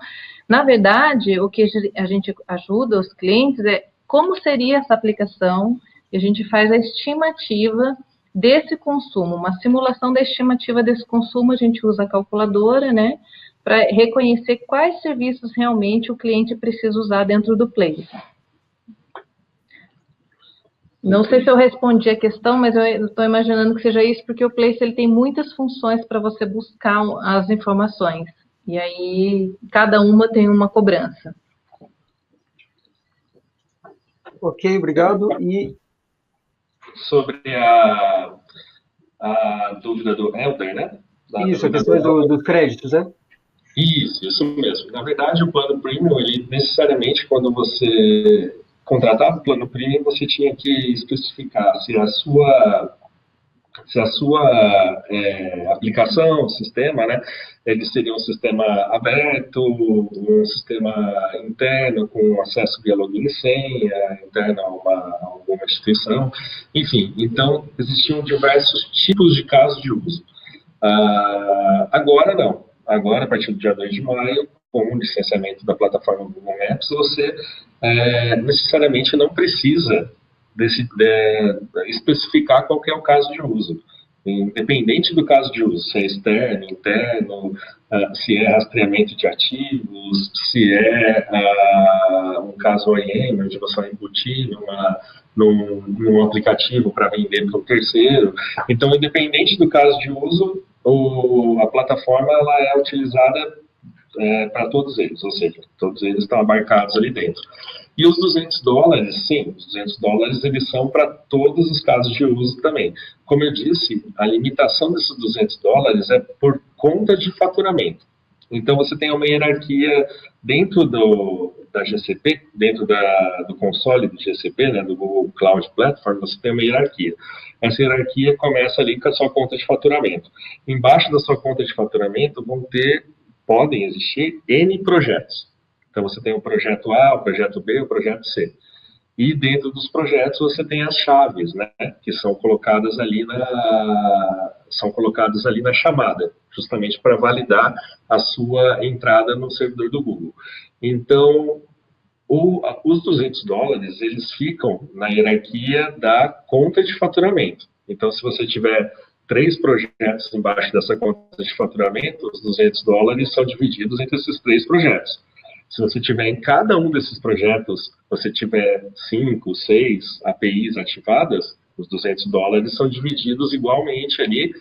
na verdade, o que a gente ajuda os clientes é como seria essa aplicação, e a gente faz a estimativa desse consumo, uma simulação da estimativa desse consumo. A gente usa a calculadora, né, para reconhecer quais serviços realmente o cliente precisa usar dentro do Place. Não sei se eu respondi a questão, mas eu estou imaginando que seja isso, porque o Place ele tem muitas funções para você buscar as informações. E aí, cada uma tem uma cobrança. Ok, obrigado. E sobre a dúvida do Helder, né? isso, a questão dos créditos, né? Isso mesmo. Na verdade, o plano premium, ele necessariamente, quando você contratava o plano premium, você tinha que especificar se a sua aplicação, sistema, né, ele seria um sistema aberto, um sistema interno com acesso via login e senha, interno a alguma instituição, enfim. Então, existiam diversos tipos de casos de uso. Agora não. Agora, a partir do dia 2 de maio, com o licenciamento da plataforma Google Maps, você necessariamente não precisa especificar qual que é o caso de uso. Independente do caso de uso, se é externo, interno, se é rastreamento de ativos, se é um caso OEM, onde você vai embutir num aplicativo para vender para um terceiro. Então, independente do caso de uso, a plataforma ela é utilizada para todos eles, ou seja, todos eles estão abarcados ali dentro. E os $200, sim, os $200 eles são para todos os casos de uso também. Como eu disse, a limitação desses $200 é por conta de faturamento. Então, você tem uma hierarquia dentro da GCP, dentro do console do GCP, né, do Google Cloud Platform, você tem uma hierarquia. Essa hierarquia começa ali com a sua conta de faturamento. Embaixo da sua conta de faturamento podem existir N projetos. Então, você tem o projeto A, o projeto B, o projeto C. E dentro dos projetos você tem as chaves, né, que são colocadas ali na chamada, justamente para validar a sua entrada no servidor do Google. Então, os $200, eles ficam na hierarquia da conta de faturamento. Então, se você tiver 3 projetos embaixo dessa conta de faturamento, os $200 são divididos entre esses 3 projetos. Se você tiver em cada um desses projetos, você tiver 5, 6 APIs ativadas, os $200 são divididos igualmente ali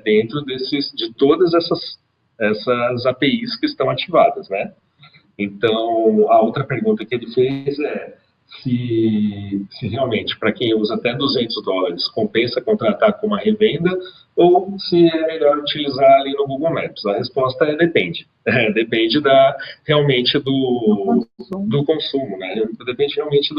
dentro de todas essas APIs que estão ativadas, né? Então, a outra pergunta que ele fez é se realmente, para quem usa até $200, compensa contratar com uma revenda ou se é melhor utilizar ali no Google Maps. A resposta é depende. Depende realmente do consumo, né? Depende realmente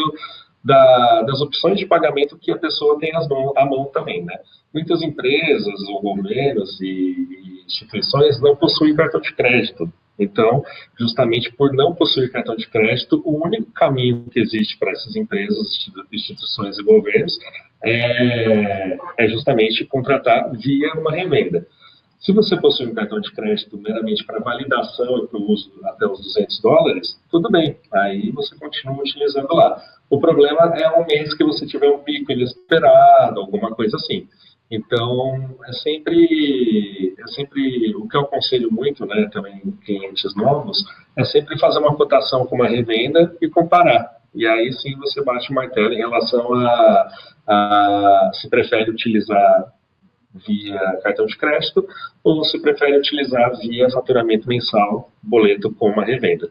das opções de pagamento que a pessoa tem à mão também, né? Muitas empresas ou governos e instituições não possuem cartão de crédito. Então, justamente por não possuir cartão de crédito, o único caminho que existe para essas empresas, instituições e governos é justamente contratar via uma revenda. Se você possui um cartão de crédito meramente para validação e para o uso até os $200, tudo bem, aí você continua utilizando lá. O problema é um mês que você tiver um pico inesperado, alguma coisa assim. Então, é sempre o que eu aconselho muito, né, também clientes novos, é sempre fazer uma cotação com uma revenda e comparar. E aí sim você bate o martelo em relação a se prefere utilizar via cartão de crédito ou se prefere utilizar via faturamento mensal, boleto com uma revenda.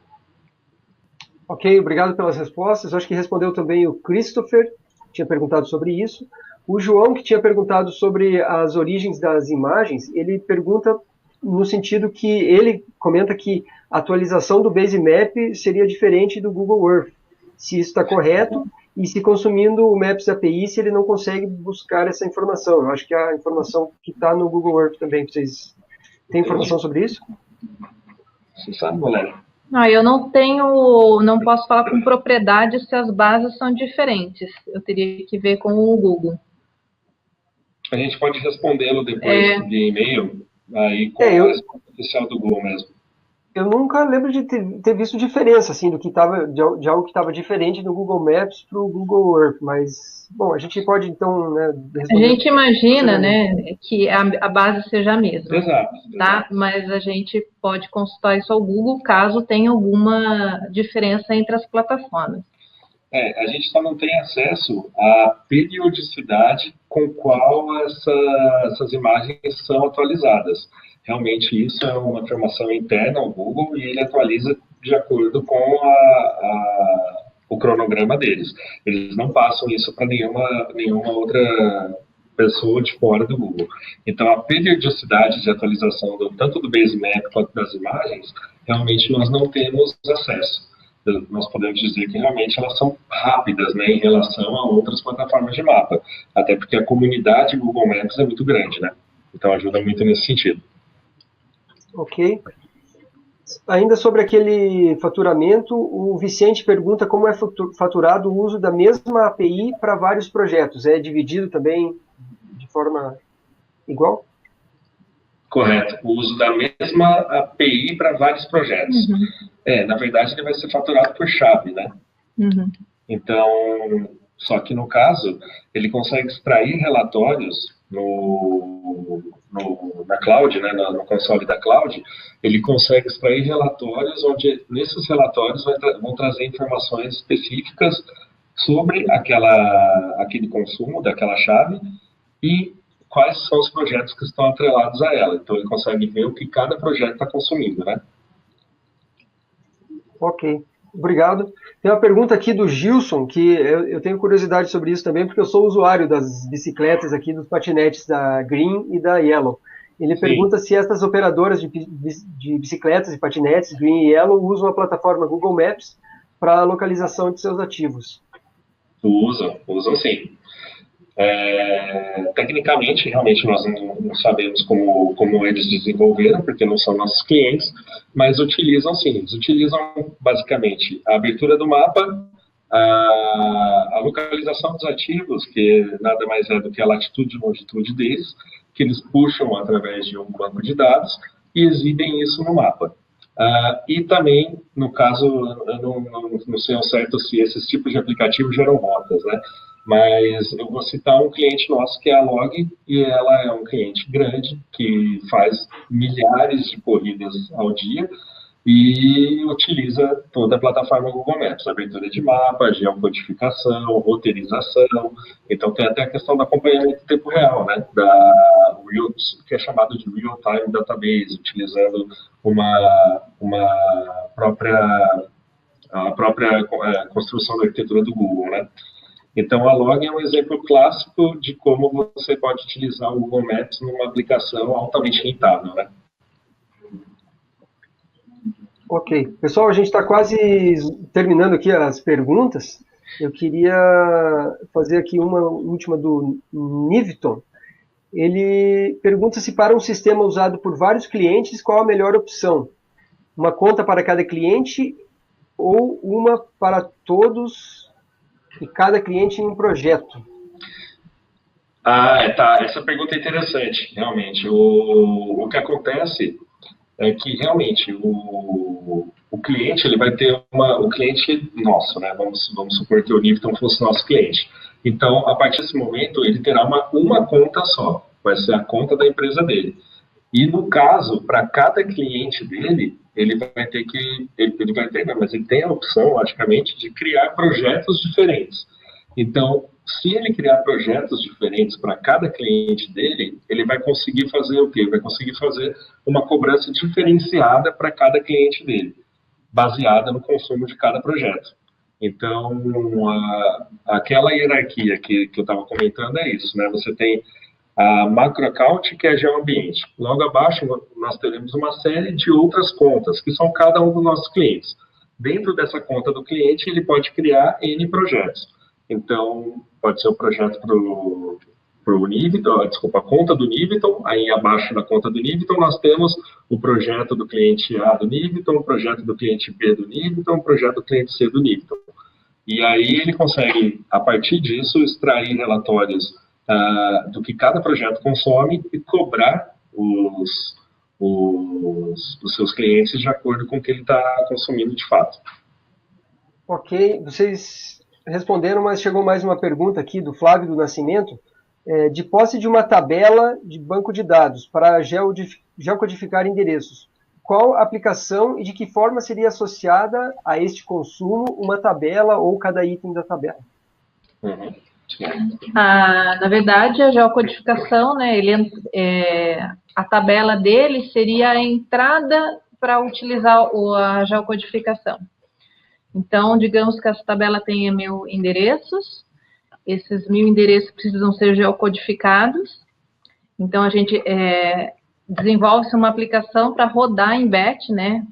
Ok, obrigado pelas respostas. Acho que respondeu também o Christopher, que tinha perguntado sobre isso. O João, que tinha perguntado sobre as origens das imagens, ele pergunta no sentido que ele comenta que a atualização do Basemap seria diferente do Google Earth. Se isso está correto, e se consumindo o Maps API, se ele não consegue buscar essa informação. Eu acho que a informação que está no Google Earth também, vocês têm informação sobre isso? Você sabe, Valéria? Eu não posso falar com propriedade se as bases são diferentes. Eu teria que ver com o Google. A gente pode respondê-lo depois via e-mail, aí com a resposta oficial do Google mesmo. Eu nunca lembro de ter visto diferença, assim, do que tava, de algo que estava diferente do Google Maps para o Google Earth, mas, bom, a gente pode, então, né, A responder gente imagina, né, que a base seja a mesma, Exato. tá? Mas a gente pode consultar isso ao Google caso tenha alguma diferença entre as plataformas. A gente só não tem acesso à periodicidade com qual essas imagens são atualizadas. Realmente isso é uma informação interna ao Google e ele atualiza de acordo com o cronograma deles. Eles não passam isso para nenhuma outra pessoa de fora do Google. Então, a periodicidade de atualização tanto do Basemap quanto das imagens, realmente nós não temos acesso. Nós podemos dizer que realmente elas são rápidas, né, em relação a outras plataformas de mapa, até porque a comunidade Google Maps é muito grande, né? Então ajuda muito nesse sentido. Ok. Ainda sobre aquele faturamento, o Vicente pergunta como é faturado o uso da mesma API para vários projetos. É dividido também de forma igual? Correto. O uso da mesma API para vários projetos. Na verdade, ele vai ser faturado por chave, né? Então, só que no caso, ele consegue extrair relatórios na cloud, né, no console da cloud, ele consegue extrair relatórios onde, nesses relatórios, vão trazer informações específicas sobre aquele consumo daquela chave e quais são os projetos que estão atrelados a ela. Então, ele consegue ver o que cada projeto está consumindo, né? Ok, obrigado. Tem uma pergunta aqui do Gilson, que eu tenho curiosidade sobre isso também, porque eu sou usuário das bicicletas aqui, dos patinetes da Green e da Yellow. Ele pergunta se essas operadoras de bicicletas e patinetes, Green e Yellow, usam a plataforma Google Maps para a localização de seus ativos. Usam sim. Tecnicamente, realmente, nós não sabemos como eles desenvolveram, porque não são nossos clientes, mas utilizam sim. Eles utilizam, basicamente, a abertura do mapa, a localização dos ativos, que nada mais é do que a latitude e longitude deles, que eles puxam através de um banco de dados e exibem isso no mapa. E também, no caso, eu não sei ao certo se esses tipos de aplicativos geram rotas, né? Mas eu vou citar um cliente nosso que é a Log, e ela é um cliente grande que faz milhares de corridas ao dia e utiliza toda a plataforma Google Maps, abertura de mapa, geocodificação, roteirização. Então tem até a questão do acompanhamento em tempo real, né? Que é chamado de Real-Time Database, utilizando a própria construção da arquitetura do Google, né? Então, a Log é um exemplo clássico de como você pode utilizar o Google Maps numa aplicação altamente rentável, né? Ok. Pessoal, a gente está quase terminando aqui as perguntas. Eu queria fazer aqui uma última do Niviton. Ele pergunta se para um sistema usado por vários clientes, qual a melhor opção? Uma conta para cada cliente ou uma para todos e cada cliente em um projeto? Tá. Essa pergunta é interessante, realmente. O que acontece é que, realmente, o cliente ele vai ter o cliente nosso, né? Vamos supor que o Niviton fosse nosso cliente. Então, a partir desse momento, ele terá uma conta só. Vai ser a conta da empresa dele. E, no caso, para cada cliente dele, ele tem a opção, logicamente, de criar projetos diferentes. Então, se ele criar projetos diferentes para cada cliente dele, ele vai conseguir fazer o quê? Vai conseguir fazer uma cobrança diferenciada para cada cliente dele, baseada no consumo de cada projeto. Então, aquela hierarquia que eu estava comentando é isso, né? Você tem a macro account, que é geoambiente. Logo abaixo, nós teremos uma série de outras contas, que são cada um dos nossos clientes. Dentro dessa conta do cliente, ele pode criar N projetos. Então, pode ser o projeto para o Niviton, a conta do Niviton, aí abaixo da conta do Niviton nós temos o projeto do cliente A do Niviton, o projeto do cliente B do Niviton, o projeto do cliente C do Niviton. E aí ele consegue, a partir disso, extrair relatórios do que cada projeto consome e cobrar os seus clientes de acordo com o que ele está consumindo de fato. Ok, vocês responderam, mas chegou mais uma pergunta aqui do Flávio do Nascimento. De posse de uma tabela de banco de dados para geocodificar endereços, qual aplicação e de que forma seria associada a este consumo uma tabela ou cada item da tabela? Uhum. Na verdade, a geocodificação, né, a tabela dele seria a entrada para utilizar a geocodificação. Então, digamos que essa tabela tenha 1000 endereços, esses 1000 endereços precisam ser geocodificados, então a gente desenvolve-se uma aplicação para rodar em batch, né,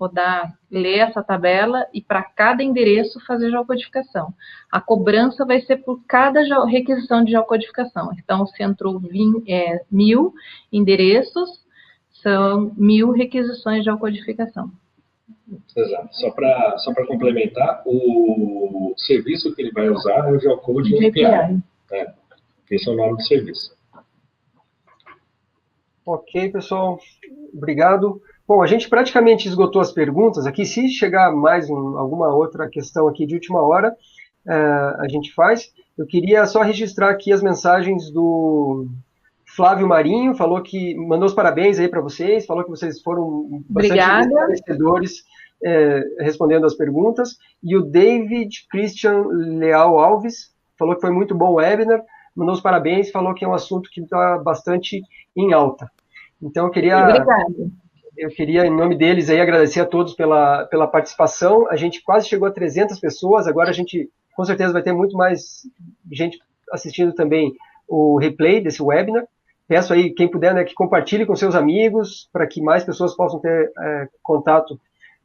ler essa tabela e para cada endereço fazer geocodificação. A cobrança vai ser por cada requisição de geocodificação. Então, se entrou 1000 endereços, são 1000 requisições de geocodificação. Exato. Só para complementar, o serviço que ele vai usar é o Geocode API. Esse é o nome do serviço. Ok, pessoal. Obrigado. Bom, a gente praticamente esgotou as perguntas aqui. Se chegar mais alguma outra questão aqui de última hora, a gente faz. Eu queria só registrar aqui as mensagens do Flávio Marinho, mandou os parabéns aí para vocês, falou que vocês foram bastante esclarecedores respondendo as perguntas. E o David Christian Leal Alves falou que foi muito bom o webinar, mandou os parabéns, falou que é um assunto que está bastante em alta. Então, eu queria, em nome deles, aí, agradecer a todos pela participação. A gente quase chegou a 300 pessoas, agora a gente, com certeza, vai ter muito mais gente assistindo também o replay desse webinar. Peço aí, quem puder, né, que compartilhe com seus amigos, para que mais pessoas possam ter contato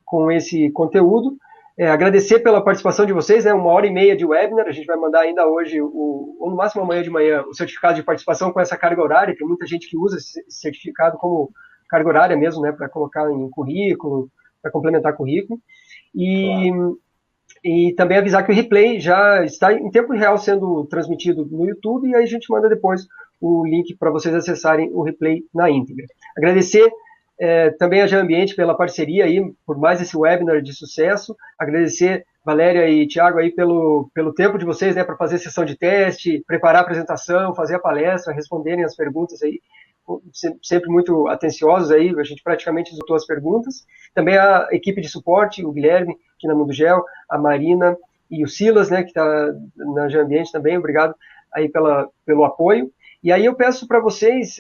com esse conteúdo. Agradecer pela participação de vocês, 1h30 de webinar, a gente vai mandar ainda hoje, ou no máximo amanhã de manhã, o certificado de participação com essa carga horária. Tem muita gente que usa esse certificado como carga horária mesmo, né, para colocar em currículo, para complementar currículo. E também avisar que o replay já está em tempo real sendo transmitido no YouTube, e aí a gente manda depois o link para vocês acessarem o replay na íntegra. Agradecer também a Geambiente pela parceria aí, por mais esse webinar de sucesso. Agradecer Valéria e Thiago aí pelo tempo de vocês, né, para fazer sessão de teste, preparar a apresentação, fazer a palestra, responderem as perguntas aí, sempre muito atenciosos aí, a gente praticamente esgotou as perguntas. Também a equipe de suporte, o Guilherme, aqui na Mundo Geo, a Marina e o Silas, né, que está na Geambiente também, obrigado aí pelo apoio. E aí eu peço para vocês,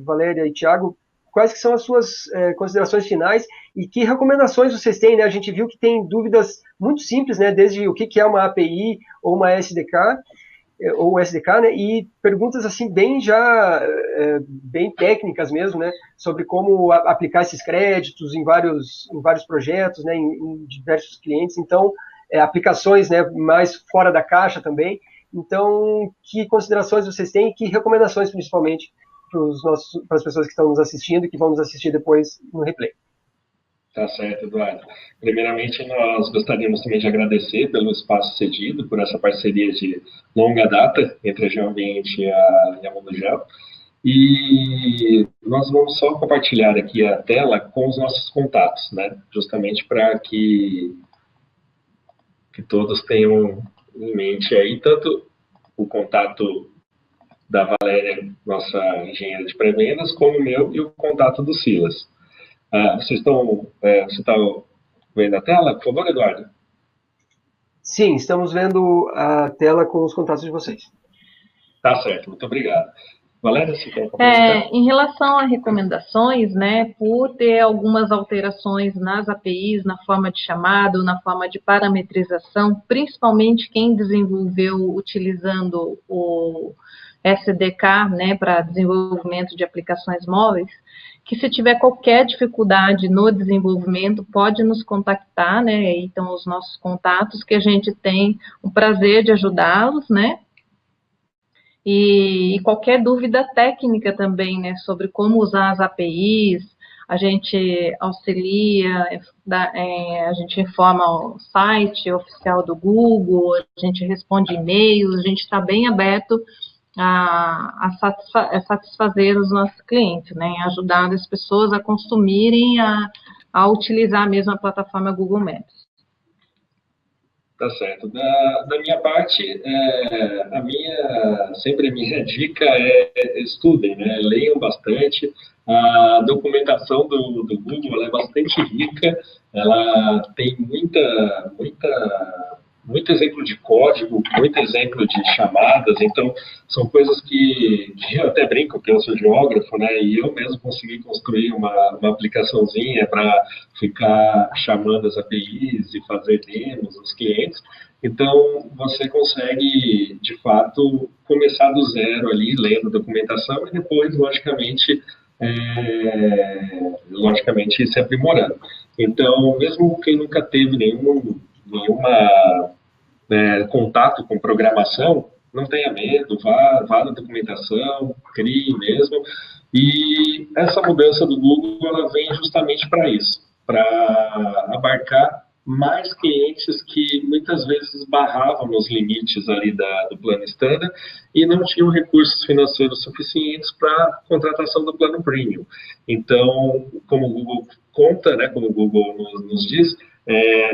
Valéria e Thiago, quais que são as suas considerações finais e que recomendações vocês têm, né? A gente viu que tem dúvidas muito simples, né? Desde o que é uma API ou uma SDK, ou SDK, né? E perguntas assim bem técnicas mesmo, né? Sobre como aplicar esses créditos em vários projetos, né? Em diversos clientes. Então, aplicações, né? Mais fora da caixa também. Então, que considerações vocês têm e que recomendações, principalmente, para as pessoas que estão nos assistindo e que vão nos assistir depois no replay. Tá certo, Eduardo. Primeiramente, nós gostaríamos também de agradecer pelo espaço cedido, por essa parceria de longa data entre a Geambiente e a Mundo Geo. E nós vamos só compartilhar aqui a tela com os nossos contatos, né? Justamente para que todos tenham em mente aí, tanto o contato da Valéria, nossa engenheira de pré-vendas, como o meu e o contato do Silas. Você está vendo a tela, por favor, Eduardo? Sim, estamos vendo a tela com os contatos de vocês. Tá certo, muito obrigado. Valéria, você quer complementar? Em relação a recomendações, né, por ter algumas alterações nas APIs, na forma de chamado, na forma de parametrização, principalmente quem desenvolveu utilizando o SDK, né, para desenvolvimento de aplicações móveis, que se tiver qualquer dificuldade no desenvolvimento, pode nos contactar, né, aí estão os nossos contatos, que a gente tem o prazer de ajudá-los, né, e qualquer dúvida técnica também, né, sobre como usar as APIs, a gente auxilia, a gente informa o site oficial do Google, a gente responde e-mails, a gente está bem aberto a satisfazer os nossos clientes, né, em ajudar as pessoas a consumirem, a utilizar mesmo a plataforma Google Maps. Tá certo. Da minha parte, sempre a minha dica é estudem, né? Leiam bastante. A documentação do Google ela é bastante rica, ela tem muito exemplo de código, muito exemplo de chamadas, então são coisas que eu até brinco que eu sou geógrafo, né, e eu mesmo consegui construir uma aplicaçãozinha para ficar chamando as APIs e fazer demos aos clientes. Então você consegue de fato começar do zero ali, lendo a documentação e depois logicamente se aprimorando. Então, mesmo quem nunca teve nenhuma contato com programação, não tenha medo, vá na documentação, crie mesmo. E essa mudança do Google ela vem justamente para isso, para abarcar mais clientes que muitas vezes barravam nos limites ali do plano standard e não tinham recursos financeiros suficientes para contratação do plano premium. Então, como o Google conta, né, como o Google nos diz,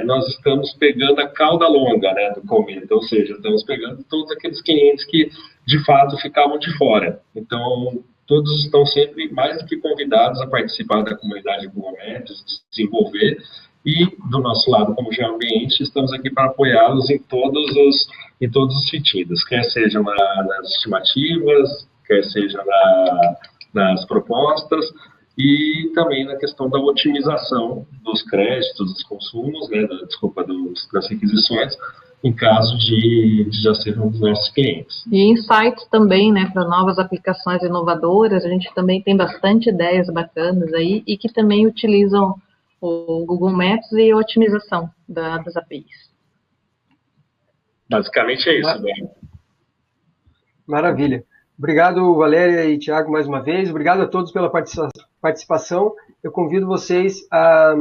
nós estamos pegando a cauda longa, né, do cometa, ou seja, estamos pegando todos aqueles clientes que de fato ficavam de fora. Então, todos estão sempre mais do que convidados a participar da comunidade Google Maps, desenvolver. E, do nosso lado, como Geoambiente, estamos aqui para apoiá-los em todos os sentidos, quer seja nas estimativas, quer seja nas propostas, e também na questão da otimização dos créditos, dos consumos, né, das requisições, em caso de já ser um dos nossos clientes. E insights também, né, para novas aplicações inovadoras, a gente também tem bastante ideias bacanas aí, e que também utilizam o Google Maps e a otimização das APIs. Basicamente é isso, né? Maravilha. Obrigado, Valéria e Thiago, mais uma vez. Obrigado a todos pela participação. Eu convido vocês a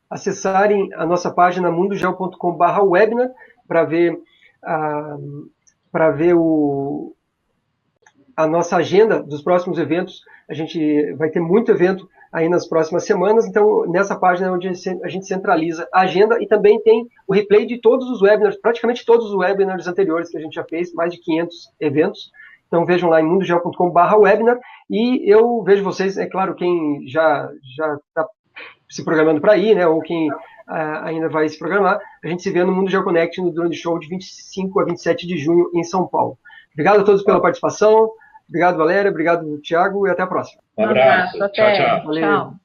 acessarem a nossa página mundogeo.com/webinar para ver a nossa agenda dos próximos eventos. A gente vai ter muito evento aí nas próximas semanas, então nessa página é onde a gente centraliza a agenda e também tem o replay de todos os webinars, praticamente todos os webinars anteriores que a gente já fez, mais de 500 eventos. Então vejam lá em mundogeo.com/webinar e eu vejo vocês, é claro, quem já está se programando para ir, né, ou quem ainda vai se programar, a gente se vê no Mundo Geo Connect no Drone Show de 25 a 27 de junho em São Paulo. Obrigado a todos pela participação. Obrigado, Valéria. Obrigado, Thiago. E até a próxima. Um abraço. Até. Tchau, tchau. Tchau.